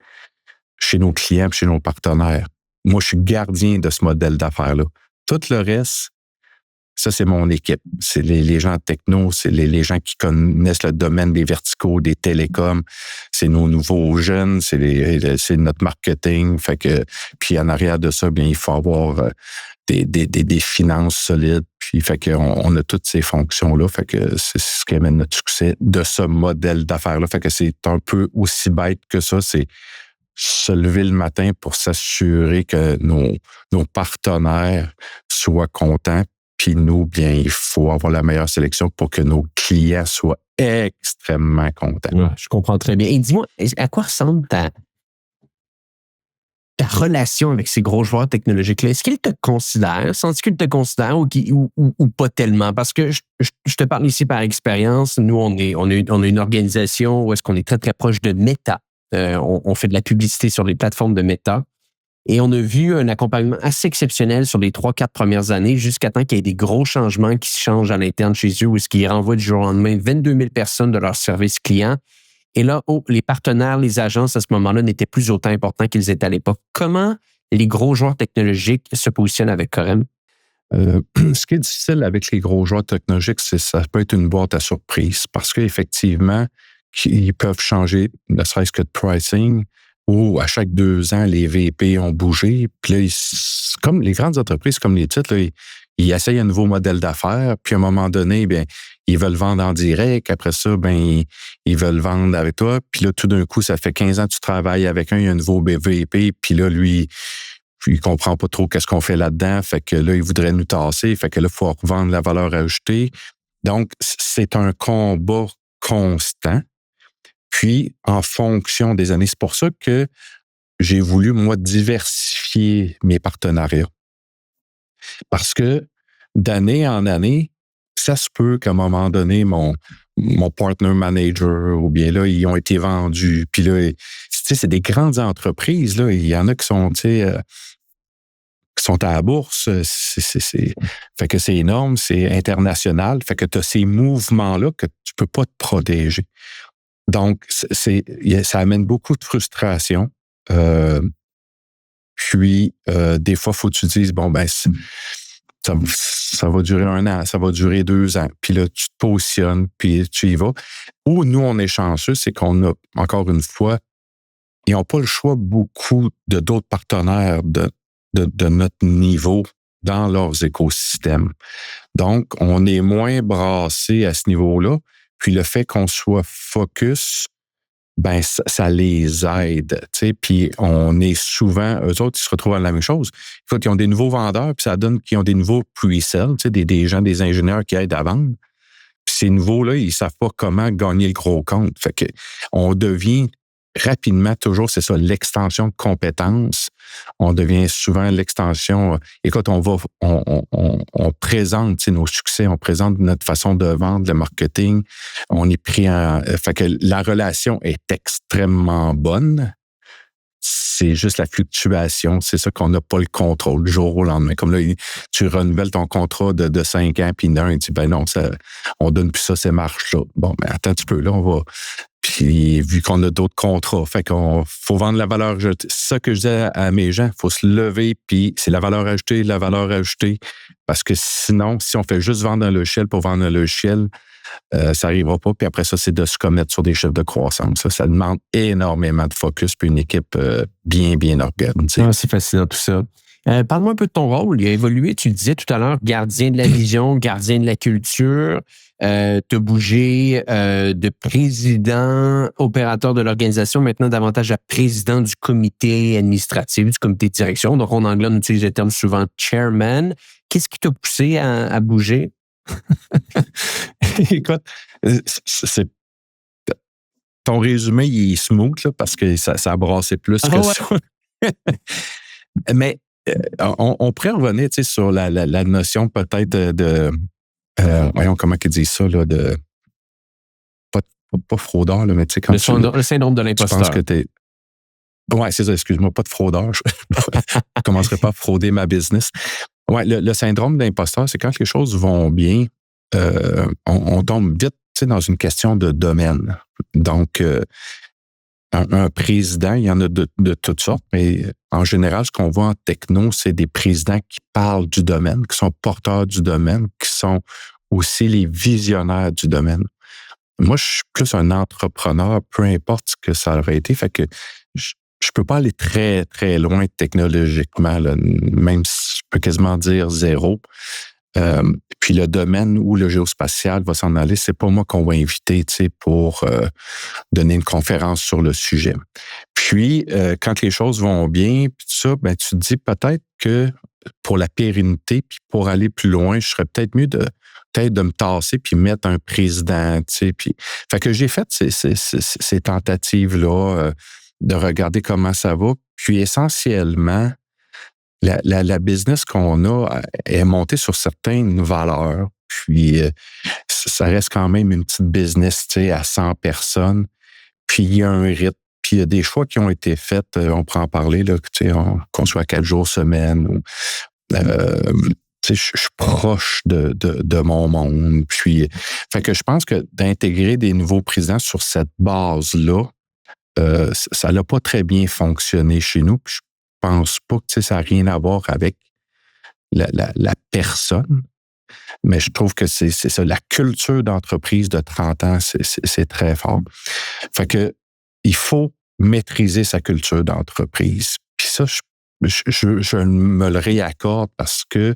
chez nos clients, chez nos partenaires. Moi, je suis gardien de ce modèle d'affaires-là. Tout le reste, ça, c'est mon équipe. C'est les gens techno, c'est les gens qui connaissent le domaine des verticaux, des télécoms. C'est nos nouveaux jeunes, c'est notre marketing. Fait que, puis en arrière de ça, bien, il faut avoir des finances solides. Puis, fait qu'on a toutes ces fonctions-là. Fait que c'est ce qui amène notre succès de ce modèle d'affaires-là. Fait que c'est un peu aussi bête que ça. C'est se lever le matin pour s'assurer que nos partenaires soient contents. Puis nous, bien, il faut avoir la meilleure sélection pour que nos clients soient extrêmement contents. Ouais, je comprends très bien. Et dis-moi, à quoi ressemble ta relation avec ces gros joueurs technologiques-là? Est-ce qu'ils te considèrent? Sens-tu qu'ils te considèrent ou pas tellement? Parce que je te parle ici par expérience. Nous, on a une organisation où est-ce qu'on est très, très proche de Meta. On fait de la publicité sur les plateformes de Meta. Et on a vu un accompagnement assez exceptionnel sur les 3-4 premières années jusqu'à temps qu'il y ait des gros changements qui se changent à l'interne chez eux où ils renvoient du jour au lendemain 22 000 personnes de leur service client. Et là, les partenaires, les agences à ce moment-là n'étaient plus autant importants qu'ils étaient à l'époque. Comment les gros joueurs technologiques se positionnent avec Corem? Ce qui est difficile avec les gros joueurs technologiques, c'est que ça peut être une boîte à surprise parce qu'effectivement, ils peuvent changer, ne serait-ce que de pricing, ou à chaque 2 ans, les VP ont bougé. Puis là, comme les grandes entreprises, comme les titres, là, ils essayent un nouveau modèle d'affaires. Puis à un moment donné, bien, ils veulent vendre en direct. Après ça, bien, ils veulent vendre avec toi. Puis là, tout d'un coup, ça fait 15 ans que tu travailles avec il y a un nouveau VP. Puis là, lui, il comprend pas trop qu'est-ce qu'on fait là-dedans. Fait que là, il voudrait nous tasser. Fait que là, il faut revendre la valeur ajoutée. Donc, c'est un combat constant. Puis, en fonction des années, c'est pour ça que j'ai voulu, moi, diversifier mes partenariats. Parce que d'année en année, ça se peut qu'à un moment donné, mon partner manager, ou bien là, ils ont été vendus. Puis là, tu sais, c'est des grandes entreprises, là. Il y en a qui sont, tu sais, qui sont à la bourse. Fait que c'est énorme, c'est international. Fait que tu as ces mouvements-là que tu peux pas te protéger. Donc, ça amène beaucoup de frustration. Puis, des fois, il faut que tu dises, bon, ben, ça va durer 1 an, ça va durer 2 ans. Puis là, tu te positionnes, puis tu y vas. Où nous, on est chanceux, c'est qu'on a, encore une fois, ils n'ont pas le choix beaucoup d'autres partenaires de notre niveau dans leurs écosystèmes. Donc, on est moins brassé à ce niveau-là. Puis le fait qu'on soit focus, ben ça les aide, tu sais. Puis on est souvent, eux autres, ils se retrouvent à la même chose. Écoute, ils ont des nouveaux vendeurs, puis ça donne qu'ils ont des nouveaux pre-sales, tu sais, des gens, des ingénieurs qui aident à vendre. Puis ces nouveaux-là, ils savent pas comment gagner le gros compte. Fait que on devient rapidement, toujours, c'est ça, l'extension de compétences. On devient souvent l'extension. Écoute, on présente nos succès, on présente notre façon de vendre, le marketing. On est pris en. Fait que la relation est extrêmement bonne. C'est juste la fluctuation. C'est ça qu'on n'a pas le contrôle du jour au lendemain. Comme là, tu renouvelles ton contrat de 5 ans, puis il dit, ben non, on donne plus ça, ces marches-là. Bon, mais attends un petit peu, là, on va. Puis, vu qu'on a d'autres contrats, fait qu'on faut vendre la valeur ajoutée. C'est ça que je disais à mes gens, il faut se lever, puis c'est la valeur ajoutée. Parce que sinon, si on fait juste vendre un logiciel pour vendre un logiciel, ça n'arrivera pas. Puis après ça, c'est de se commettre sur des chiffres de croissance. Ça demande énormément de focus, puis une équipe bien, bien organisée. Ah, c'est fascinant tout ça. Parle-moi un peu de ton rôle. Il a évolué, tu le disais tout à l'heure, gardien de la vision, gardien de la culture. Tu as bougé de président, opérateur de l'organisation, maintenant davantage à président du comité administratif, du comité de direction. Donc, en anglais, on utilise le terme souvent chairman. Qu'est-ce qui t'a poussé à bouger? Écoute, ton résumé, il est smooth là, parce que ça a brassé plus que ça. Mais on pourrait revenir sur la notion peut-être de voyons comment ils disent ça, là, de pas fraudeur, là, mais tu sais, quand le syndrome de l'imposteur. Je pense que t'es. Ouais, c'est ça, excuse-moi, pas de fraudeur. Je commencerai pas à frauder ma business. Ouais, le syndrome de l'imposteur, c'est quand les choses vont bien, on tombe vite dans une question de domaine. Donc, un président, il y en a de toutes sortes, mais en général, ce qu'on voit en techno, c'est des présidents qui parlent du domaine, qui sont porteurs du domaine, qui sont aussi les visionnaires du domaine. Moi, je suis plus un entrepreneur, peu importe ce que ça aurait été, fait que je peux pas aller très, très loin technologiquement, là, même si je peux quasiment dire 0. Puis le domaine où le géospatial va s'en aller, c'est pas moi qu'on va inviter, pour donner une conférence sur le sujet. Puis, quand les choses vont bien, puis tout ça, ben tu te dis peut-être que pour la pérennité, puis pour aller plus loin, je serais peut-être mieux de me tasser puis mettre un président, puis fait que j'ai fait ces tentatives-là de regarder comment ça va. Puis essentiellement, la business qu'on a est montée sur certaines valeurs. Puis, ça reste quand même une petite business, à 100 personnes. Puis, il y a un rythme. Puis, il y a des choix qui ont été faits. On pourra en parler, là, qu'on soit à 4 jours semaine. Ou, je suis proche de mon monde. Puis, fait que je pense que d'intégrer des nouveaux présidents sur cette base-là, ça n'a pas très bien fonctionné chez nous. Puis, je pense pas que ça n'a rien à voir avec la personne, mais je trouve que c'est ça. La culture d'entreprise de 30 ans, c'est très fort. Fait que il faut maîtriser sa culture d'entreprise. Puis ça, je me le réaccorde parce que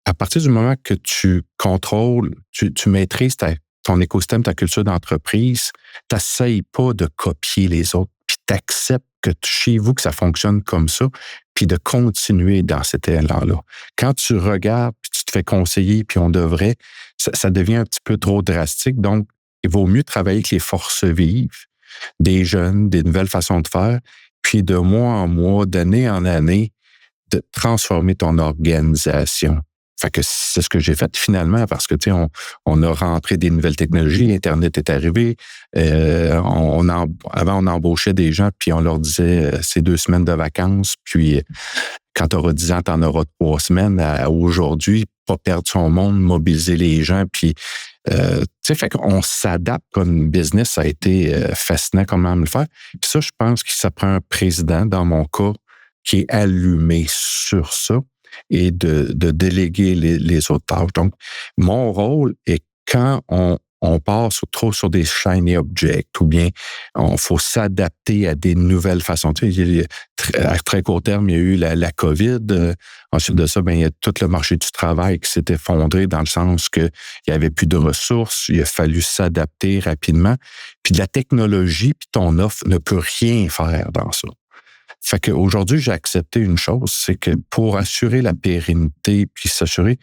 à partir du moment que tu contrôles, tu maîtrises ton écosystème, ta culture d'entreprise, tu n'essayes pas de copier les autres, puis tu acceptes que chez vous, que ça fonctionne comme ça, puis de continuer dans cet élan-là. Quand tu regardes, puis tu te fais conseiller, puis on devrait, ça devient un petit peu trop drastique. Donc, il vaut mieux travailler avec les forces vives, des jeunes, des nouvelles façons de faire, puis de mois en mois, d'année en année, de transformer ton organisation. Fait que c'est ce que j'ai fait finalement parce que, on a rentré des nouvelles technologies, Internet est arrivé, avant on embauchait des gens puis on leur disait c'est 2 semaines de vacances, puis quand tu auras 10 ans, tu en auras 3 semaines. Aujourd'hui, pas perdre son monde, mobiliser les gens, puis Tu sais, fait qu'on s'adapte comme business. Ça a été fascinant comment le faire. Puis ça, je pense que ça prend un président, dans mon cas, qui est allumé sur ça et de déléguer les autres tâches. Donc, mon rôle est quand on part trop sur des shiny objects ou bien on faut s'adapter à des nouvelles façons. Tu sais, à très court terme, il y a eu la COVID. Ensuite de ça, il y a tout le marché du travail qui s'est effondré dans le sens qu'il n'y avait plus de ressources. Il a fallu s'adapter rapidement. Puis de la technologie, puis ton offre ne peut rien faire dans ça. Fait qu'aujourd'hui, j'ai accepté une chose, c'est que pour assurer la pérennité puis s'assurer,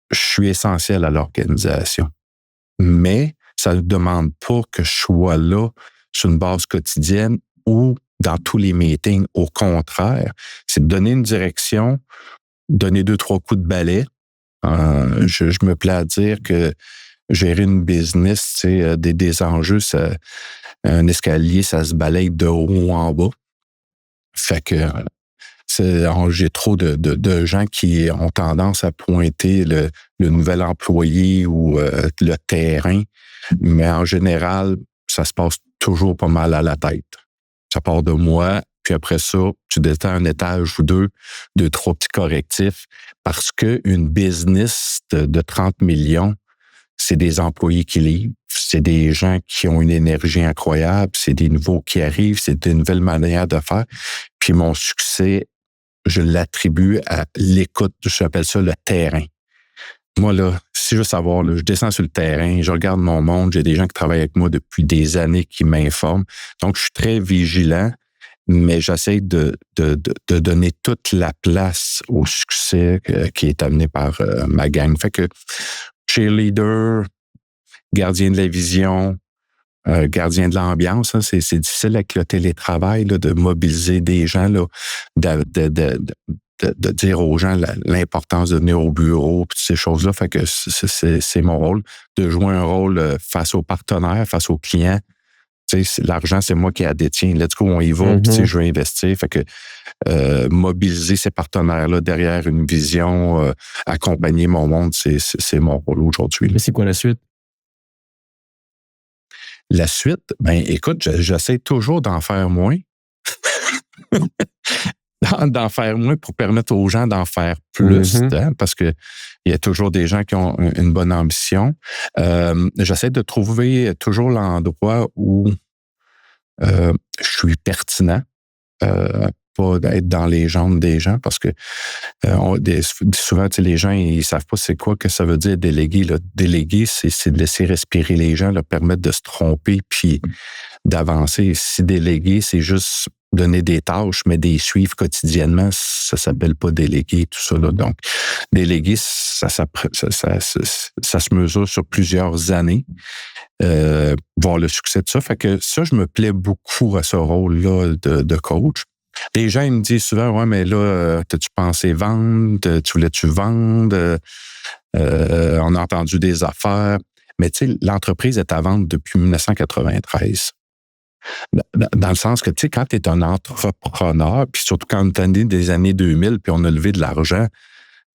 je suis essentiel à l'organisation. Mais ça ne demande pas que je sois là sur une base quotidienne ou dans tous les meetings. Au contraire, c'est de donner une direction, donner 2-3 coups de balai. Je me plais à dire que gérer une business, c'est des enjeux, un escalier, ça se balaye de haut en bas. Fait que j'ai trop de gens qui ont tendance à pointer le nouvel employé ou le terrain, mais en général, ça se passe toujours pas mal à la tête. Ça part de moi, puis après ça, tu descends un étage ou deux, 3 petits correctifs, parce qu'une business de 30 millions, c'est des employés qui livrent, c'est des gens qui ont une énergie incroyable, c'est des nouveaux qui arrivent, c'est des nouvelles manières de faire. Puis mon succès, je l'attribue à l'écoute, j'appelle ça le terrain. Moi, là, si je veux savoir, là, je descends sur le terrain, je regarde mon monde, j'ai des gens qui travaillent avec moi depuis des années qui m'informent. Donc, je suis très vigilant, mais j'essaie de donner toute la place au succès qui est amené par ma gang. Fait que cheerleader, gardien de la vision, gardien de l'ambiance, hein, c'est difficile avec le télétravail là, de mobiliser des gens, là, de dire aux gens l'importance de venir au bureau, puis ces choses-là. Fait que c'est mon rôle, de jouer un rôle face aux partenaires, face aux clients. Tu sais, l'argent, c'est moi qui la détiens. Let's go, on y va, puis tu sais, je veux investir. Fait que mobiliser ces partenaires-là derrière une vision, accompagner mon monde, c'est mon rôle aujourd'hui. Mais c'est quoi la suite? La suite, ben écoute, j'essaie toujours d'en faire moins. D'en faire moins pour permettre aux gens d'en faire plus, parce que il y a toujours des gens qui ont une bonne ambition. J'essaie de trouver toujours l'endroit où je suis pertinent, pas d'être dans les jambes des gens, parce que souvent, les gens, ils savent pas c'est quoi que ça veut dire déléguer. Là. Déléguer, c'est de laisser respirer les gens, leur permettre de se tromper puis d'avancer. Si déléguer, c'est juste donner des tâches, mais des suivre quotidiennement, ça s'appelle pas déléguer, tout ça. Là. Donc, déléguer, ça se mesure sur plusieurs années, voir le succès de ça. Fait que ça, je me plais beaucoup à ce rôle-là de coach. Les gens, ils me disent souvent, ouais, mais là, t'as-tu pensé vendre? Tu voulais-tu vendre? On a entendu des affaires. Mais tu sais, l'entreprise est à vendre depuis 1993. Dans le sens que, tu sais, quand tu es un entrepreneur, puis surtout quand on est des années 2000, puis on a levé de l'argent,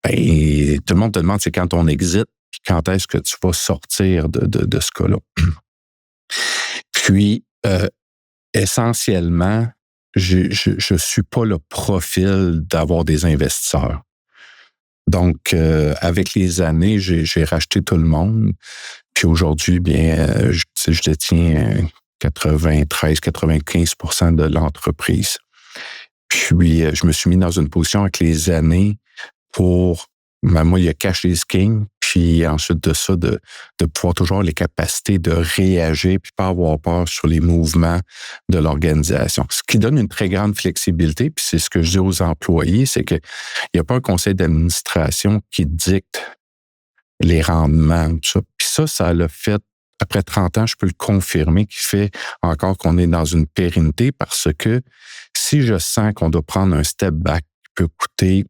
ben, tout le monde te demande c'est quand on exit, puis quand est-ce que tu vas sortir de ce cas-là. Puis, essentiellement, je suis pas le profil d'avoir des investisseurs. Donc, avec les années, j'ai racheté tout le monde. Puis aujourd'hui, bien, je détiens 93-95% de l'entreprise. Puis, je me suis mis dans une position avec les années pour, moi, il y a cash is king. Puis ensuite de ça, de pouvoir toujours avoir les capacités de réagir puis pas avoir peur sur les mouvements de l'organisation. Ce qui donne une très grande flexibilité, puis c'est ce que je dis aux employés, c'est qu'il n'y a pas un conseil d'administration qui dicte les rendements, tout ça. Puis ça l'a fait, après 30 ans, je peux le confirmer, qui fait encore qu'on est dans une pérennité parce que si je sens qu'on doit prendre un step back qui peut coûter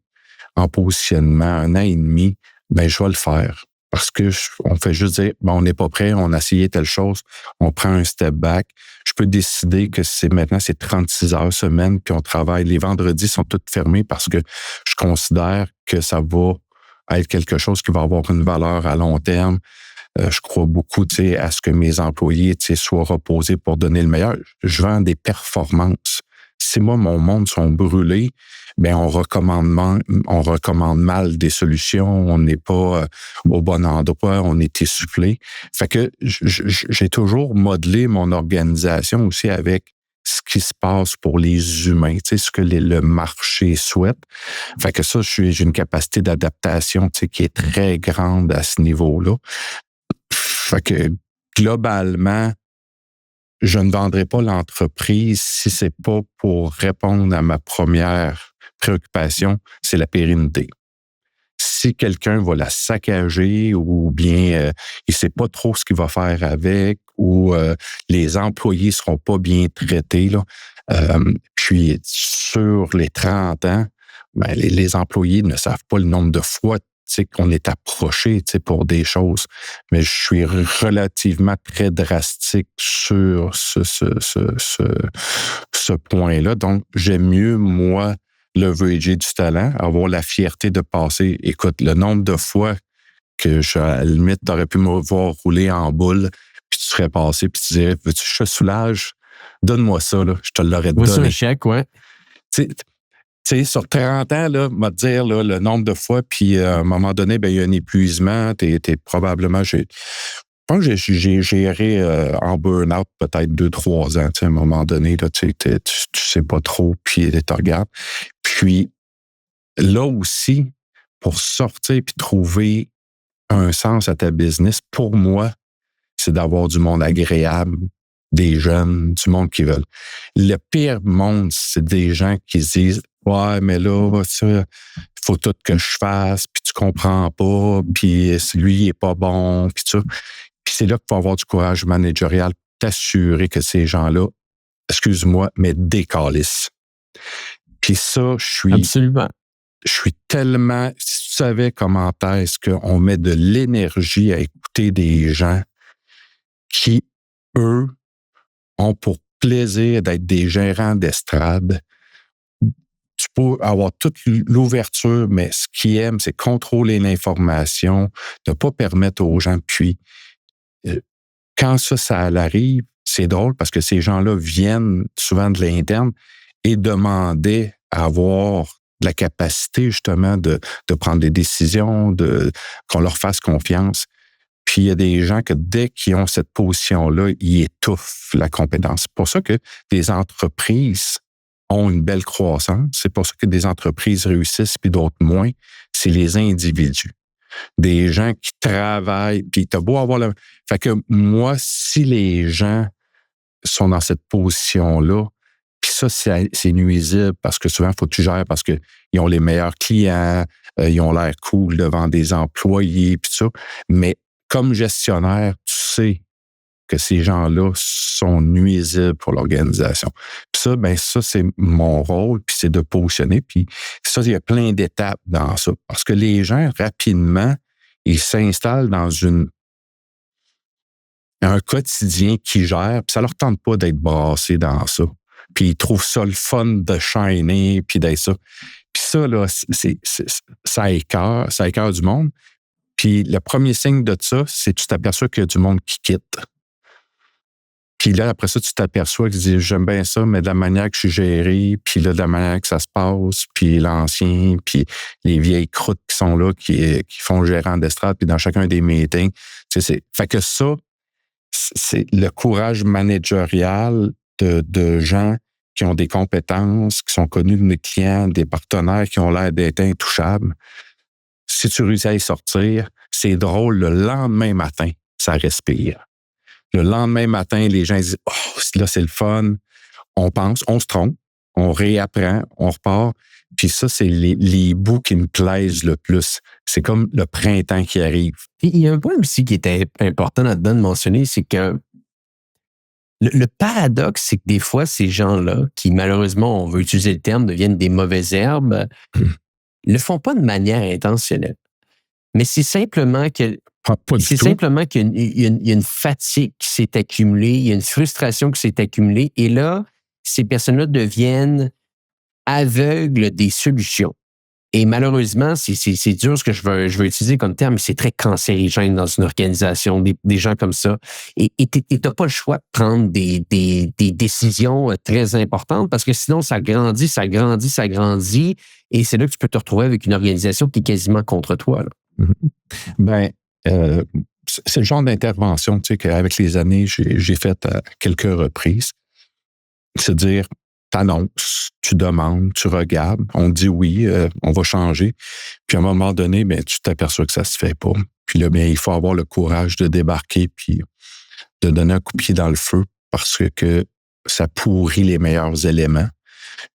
en positionnement 1 an et demi, ben je vais le faire. Parce que on fait juste dire, on n'est pas prêt, on a essayé telle chose, on prend un step back. Je peux décider que maintenant, c'est 36 heures semaine, puis on travaille. Les vendredis sont tous fermés parce que je considère que ça va être quelque chose qui va avoir une valeur à long terme. Je crois beaucoup, à ce que mes employés, soient reposés pour donner le meilleur. Je vends des performances. Si moi, mon monde sont brûlés, ben on recommande mal des solutions, on n'est pas au bon endroit, on est essoufflé. Fait que j'ai toujours modelé mon organisation aussi avec ce qui se passe pour les humains, ce que le marché souhaite. Fait que ça, j'ai une capacité d'adaptation, qui est très grande à ce niveau-là. Fait que globalement, je ne vendrai pas l'entreprise si c'est pas pour répondre à ma première préoccupation, c'est la pérennité. Si quelqu'un va la saccager ou bien il sait pas trop ce qu'il va faire avec ou les employés seront pas bien traités, là, puis sur les 30 ans, ben, les employés ne savent pas le nombre de fois qu'on est approché pour des choses. Mais je suis relativement très drastique sur ce point-là. Donc, j'aime mieux, moi, leverager du talent, avoir la fierté de passer. Écoute, le nombre de fois que à la limite, tu aurais pu me voir rouler en boule, puis tu serais passé, puis tu dirais, veux-tu que je te soulage? Donne-moi ça, là, je te l'aurais donné. C'est un chèque, ouais. Tu sais, sur 30 ans, là, m'a dire là, le nombre de fois, puis à un moment donné, ben il y a un épuisement. T'es probablement, je pense que j'ai géré en burn-out peut-être 2-3 ans. À un moment donné, là, tu sais pas trop, puis tu regardes. Puis là aussi, pour sortir puis trouver un sens à ta business, pour moi, c'est d'avoir du monde agréable, des jeunes, du monde qui veulent. Le pire monde, c'est des gens qui se disent « Ouais, mais là, il faut tout que je fasse, puis tu comprends pas, puis lui, il est pas bon, puis ça. » Puis c'est là qu'il faut avoir du courage managérial, t'assurer que ces gens-là, excuse-moi, mais décalissent. Puis ça, Absolument. Je suis tellement... Si tu savais comment est-ce qu'on met de l'énergie à écouter des gens qui, eux, ont pour plaisir d'être des gérants d'estrade. Tu peux avoir toute l'ouverture, mais ce qu'ils aiment, c'est contrôler l'information, ne pas permettre aux gens. Puis, quand ça arrive, c'est drôle parce que ces gens-là viennent souvent de l'interne et demandaient à avoir de la capacité, justement, de prendre des décisions, qu'on leur fasse confiance. Puis il y a des gens que dès qu'ils ont cette position-là, ils étouffent la compétence. C'est pour ça que des entreprises ont une belle croissance. C'est pour ça que des entreprises réussissent puis d'autres moins. C'est les individus. Des gens qui travaillent, puis t'as beau avoir le... Fait que moi, si les gens sont dans cette position-là, puis ça, c'est nuisible parce que souvent, il faut que tu gères parce qu'ils ont les meilleurs clients, ils ont l'air cool devant des employés, puis ça. Mais comme gestionnaire, tu sais que ces gens-là sont nuisibles pour l'organisation. Puis ça, ben ça, c'est mon rôle, puis c'est de positionner. Puis ça, il y a plein d'étapes dans ça. Parce que les gens, rapidement, ils s'installent dans un quotidien qui gère, puis ça leur tente pas d'être brassés dans ça. Puis ils trouvent ça le fun de shiner, puis d'être ça. Puis ça, là, ça écœure du monde. Puis le premier signe de ça, c'est que tu t'aperçois qu'il y a du monde qui quitte. Puis là, après ça, tu t'aperçois que tu dis, j'aime bien ça, mais de la manière que je suis géré, puis là, de la manière que ça se passe, puis l'ancien, puis les vieilles croûtes qui sont là, qui font gérant d'estrade, puis dans chacun des meetings. Fait que ça, c'est le courage managérial de gens qui ont des compétences, qui sont connus de mes clients, des partenaires qui ont l'air d'être intouchables. Si tu réussis à y sortir, c'est drôle, le lendemain matin, ça respire. Le lendemain matin, les gens disent « Oh, là, c'est le fun. » On pense, on se trompe, on réapprend, on repart. Puis ça, c'est les bouts qui me plaisent le plus. C'est comme le printemps qui arrive. Et il y a un point aussi qui était important là-dedans de mentionner, c'est que le paradoxe, c'est que des fois, ces gens-là, qui malheureusement, on veut utiliser le terme, deviennent des mauvaises herbes, le font pas de manière intentionnelle. Mais c'est simplement que simplement qu'il y a une fatigue qui s'est accumulée, il y a une frustration qui s'est accumulée, et là, ces personnes-là deviennent aveugles des solutions. Et malheureusement, c'est dur ce que je veux utiliser comme terme, mais c'est très cancérigène dans une organisation, des gens comme ça. Et t'as pas le choix de prendre des décisions très importantes parce que sinon, ça grandit. Et c'est là que tu peux te retrouver avec une organisation qui est quasiment contre toi, là. Ben, c'est le genre d'intervention, tu sais, qu'avec les années, j'ai fait à quelques reprises. C'est-à-dire, t'annonces, tu demandes, tu regardes, on dit oui, on va changer. Puis à un moment donné, ben, tu t'aperçois que ça se fait pas. Puis là, ben, il faut avoir le courage de débarquer puis de donner un coup de pied dans le feu parce que ça pourrit les meilleurs éléments.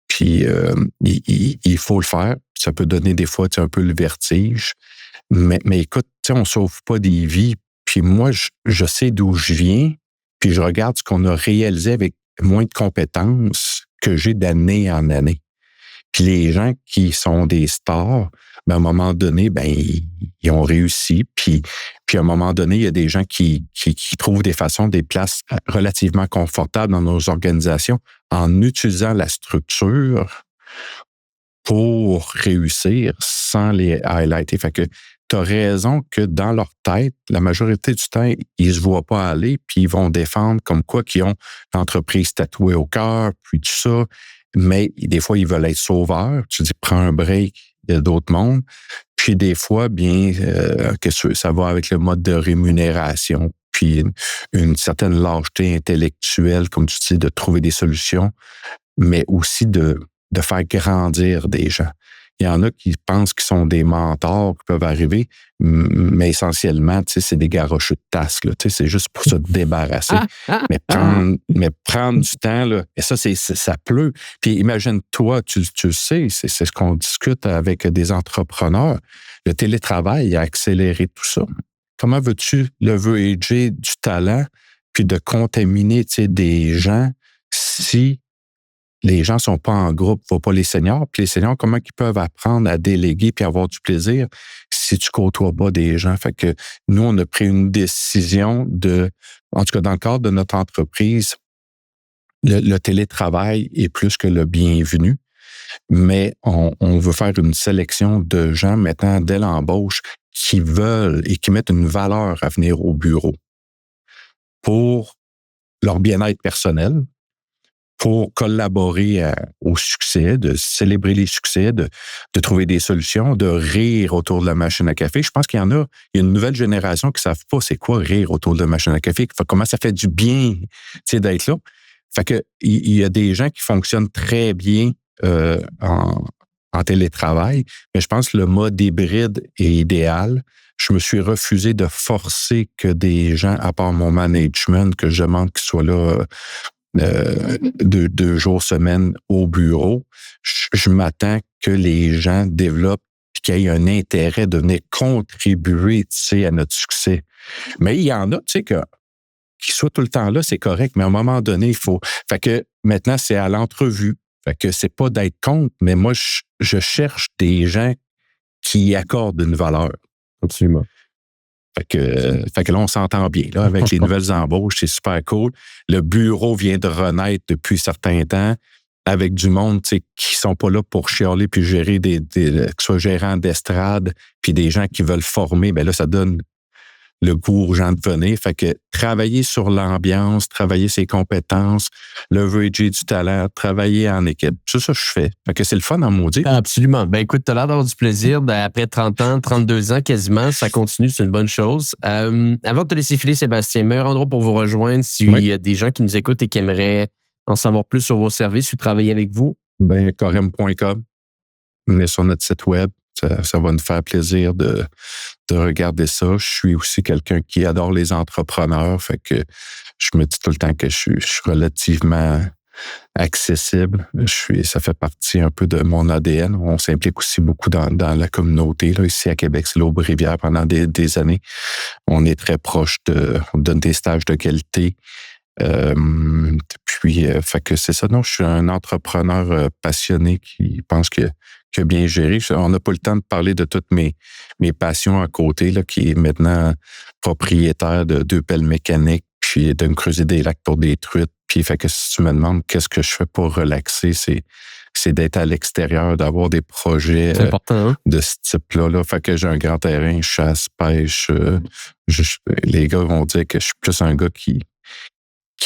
Puis il faut le faire. Ça peut donner des fois un peu le vertige. Mais écoute, on ne sauve pas des vies. Puis moi, je sais d'où je viens, puis je regarde ce qu'on a réalisé avec moins de compétences que j'ai d'année en année. Puis les gens qui sont des stars, ben, à un moment donné, ben, ils ont réussi. Puis à un moment donné, il y a des gens qui trouvent des façons, des places relativement confortables dans nos organisations en utilisant la structure pour réussir sans les highlighter. Fait que tu as raison que dans leur tête, la majorité du temps, ils se voient pas aller, puis ils vont défendre comme quoi qu'ils ont l'entreprise tatouée au cœur, puis tout ça. Mais des fois, ils veulent être sauveurs. Tu dis, prends un break, il y a d'autres mondes. Puis des fois, bien, que ça va avec le mode de rémunération, puis une certaine lâcheté intellectuelle, comme tu dis, de trouver des solutions, mais aussi de faire grandir des gens. Il y en a qui pensent qu'ils sont des mentors qui peuvent arriver, mais essentiellement, tu sais, c'est des garocheux de tasse, là. Tu sais, c'est juste pour se débarrasser. Mais prendre du temps, là, et ça, ça pleut. Puis imagine-toi, tu le sais, c'est ce qu'on discute avec des entrepreneurs. Le télétravail a accéléré tout ça. Comment veux-tu leverager du talent puis de contaminer, tu sais, des gens si les gens sont pas en groupe, faut pas les seniors. Puis les seniors, comment ils peuvent apprendre à déléguer puis avoir du plaisir si tu côtoies pas des gens? Fait que nous, on a pris une décision en tout cas, dans le cadre de notre entreprise, le télétravail est plus que le bienvenu, mais on veut faire une sélection de gens maintenant dès l'embauche qui veulent et qui mettent une valeur à venir au bureau pour leur bien-être personnel, pour collaborer au succès, de célébrer les succès, de trouver des solutions, de rire autour de la machine à café. Je pense qu'il y a une nouvelle génération qui ne savent pas c'est quoi rire autour de la machine à café, comment ça fait du bien, tu sais, d'être là. Fait que il y a des gens qui fonctionnent très bien en télétravail, mais je pense que le mode hybride est idéal. Je me suis refusé de forcer que des gens, à part mon management, que je demande qu'ils soient là 2 jours semaine au bureau. Je m'attends que les gens développent et qu'il y ait un intérêt de venir contribuer, tu sais, à notre succès. Mais il y en a, tu sais, qui soient tout le temps là, c'est correct, mais à un moment donné, il faut. Fait que maintenant, c'est à l'entrevue. Fait que c'est pas d'être contre, mais moi, je cherche des gens qui accordent une valeur. Absolument. Fait que là, on s'entend bien. Là, avec les nouvelles embauches, c'est super cool. Le bureau vient de renaître depuis certains temps avec du monde qui sont pas là pour chialer puis gérer que ce soit gérant d'estrade puis des gens qui veulent former. Ben là, ça donne le goût aux gens de venir. Fait que travailler sur l'ambiance, travailler ses compétences, leverager du talent, travailler en équipe. C'est ça que je fais. Fait que c'est le fun en maudit. Absolument. Ben écoute, tu as l'air d'avoir du plaisir. Après 30 ans, 32 ans quasiment, ça continue, c'est une bonne chose. Avant de te laisser filer, Sébastien, meilleur endroit pour vous rejoindre s'il y a des gens qui nous écoutent et qui aimeraient en savoir plus sur vos services ou travailler avec vous. Ben, corem.com. On est sur notre site web. Ça va nous faire plaisir de regarder ça. Je suis aussi quelqu'un qui adore les entrepreneurs, fait que je me dis tout le temps que je suis relativement accessible. Ça fait partie un peu de mon ADN. On s'implique aussi beaucoup dans la communauté. Là, ici à Québec, c'est l'Aube-Rivière pendant des années. On est très proche on donne des stages de qualité. Fait que c'est ça. Non, je suis un entrepreneur passionné qui pense que bien géré. On n'a pas le temps de parler de toutes mes passions à côté, là, qui est maintenant propriétaire de 2 pelles mécaniques, puis de me creuser des lacs pour des truites. Puis fait que si tu me demandes qu'est-ce que je fais pour relaxer, c'est c'est d'être à l'extérieur, d'avoir des projets C'est important, hein? de ce type-là. Là. Fait que j'ai un grand terrain, chasse, pêche. Les gars vont dire que je suis plus un gars qui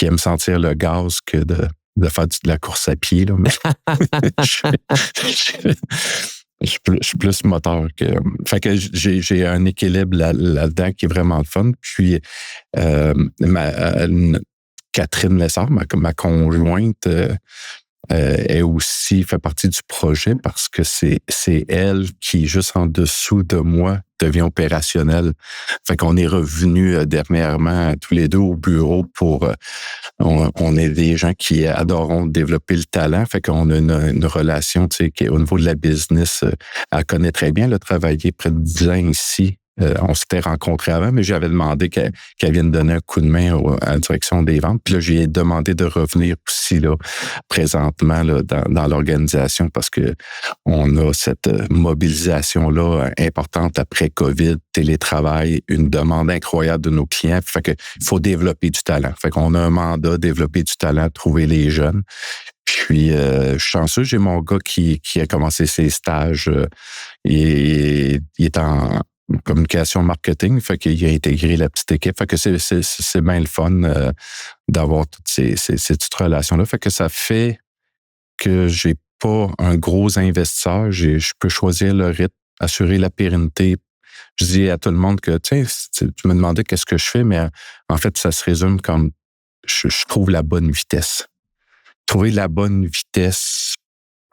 aime sentir le gaz que de faire de la course à pied. Là. Mais je suis plus moteur que. Fait que j'ai un équilibre là-dedans qui est vraiment le fun. Puis Catherine Lessard, ma conjointe, elle aussi fait partie du projet parce que c'est elle qui, juste en dessous de moi, devient opérationnelle. Fait qu'on est revenus dernièrement tous les deux au bureau pour... on est des gens qui adorons développer le talent. Fait qu'on a une relation, tu sais, qui au niveau de la business, elle connaît très bien. Elle a travaillé près de 10 ans ici. On s'était rencontrés avant, mais j'avais demandé qu'elle vienne donner un coup de main à la direction des ventes. Puis là, j'ai demandé de revenir aussi là, présentement là, dans l'organisation parce que on a cette mobilisation-là importante après COVID, télétravail, une demande incroyable de nos clients. Fait que il faut développer du talent. Fait qu'on a un mandat, développer du talent, trouver les jeunes. Puis, je suis chanceux, j'ai mon gars qui a commencé ses stages. Il est en communication marketing, fait qu'il a intégré la petite équipe. Fait que c'est bien le fun d'avoir toutes ces petites relations-là. Fait que ça fait que j'ai pas un gros investisseur. Je peux choisir le rythme, assurer la pérennité. Je dis à tout le monde que, tu me demandais qu'est-ce que je fais, mais en fait, ça se résume comme je trouve la bonne vitesse. Trouver la bonne vitesse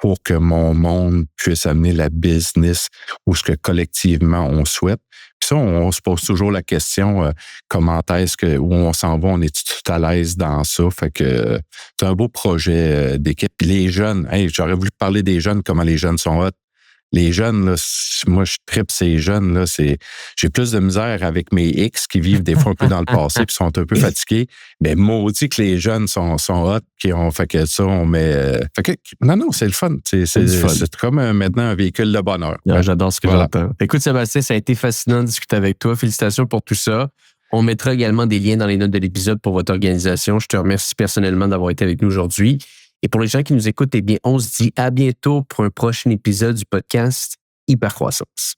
pour que mon monde puisse amener la business où ce que collectivement on souhaite. Puis ça, on se pose toujours la question, comment est-ce que, où on s'en va, on est tout à l'aise dans ça. Fait que c'est un beau projet d'équipe. Puis les jeunes, j'aurais voulu parler des jeunes, comment les jeunes sont hot. Les jeunes, là, moi, je tripe ces jeunes, là, j'ai plus de misère avec mes X qui vivent des fois un peu dans le passé puis sont un peu fatigués. Mais maudit que les jeunes sont hot, qui ont fait que ça, on met. Non, c'est le fun. C'est comme maintenant un véhicule de bonheur. Ouais, j'adore ce que j'entends. Écoute, Sébastien, ça a été fascinant de discuter avec toi. Félicitations pour tout ça. On mettra également des liens dans les notes de l'épisode pour votre organisation. Je te remercie personnellement d'avoir été avec nous aujourd'hui. Et pour les gens qui nous écoutent, eh bien, on se dit à bientôt pour un prochain épisode du podcast Hypercroissance.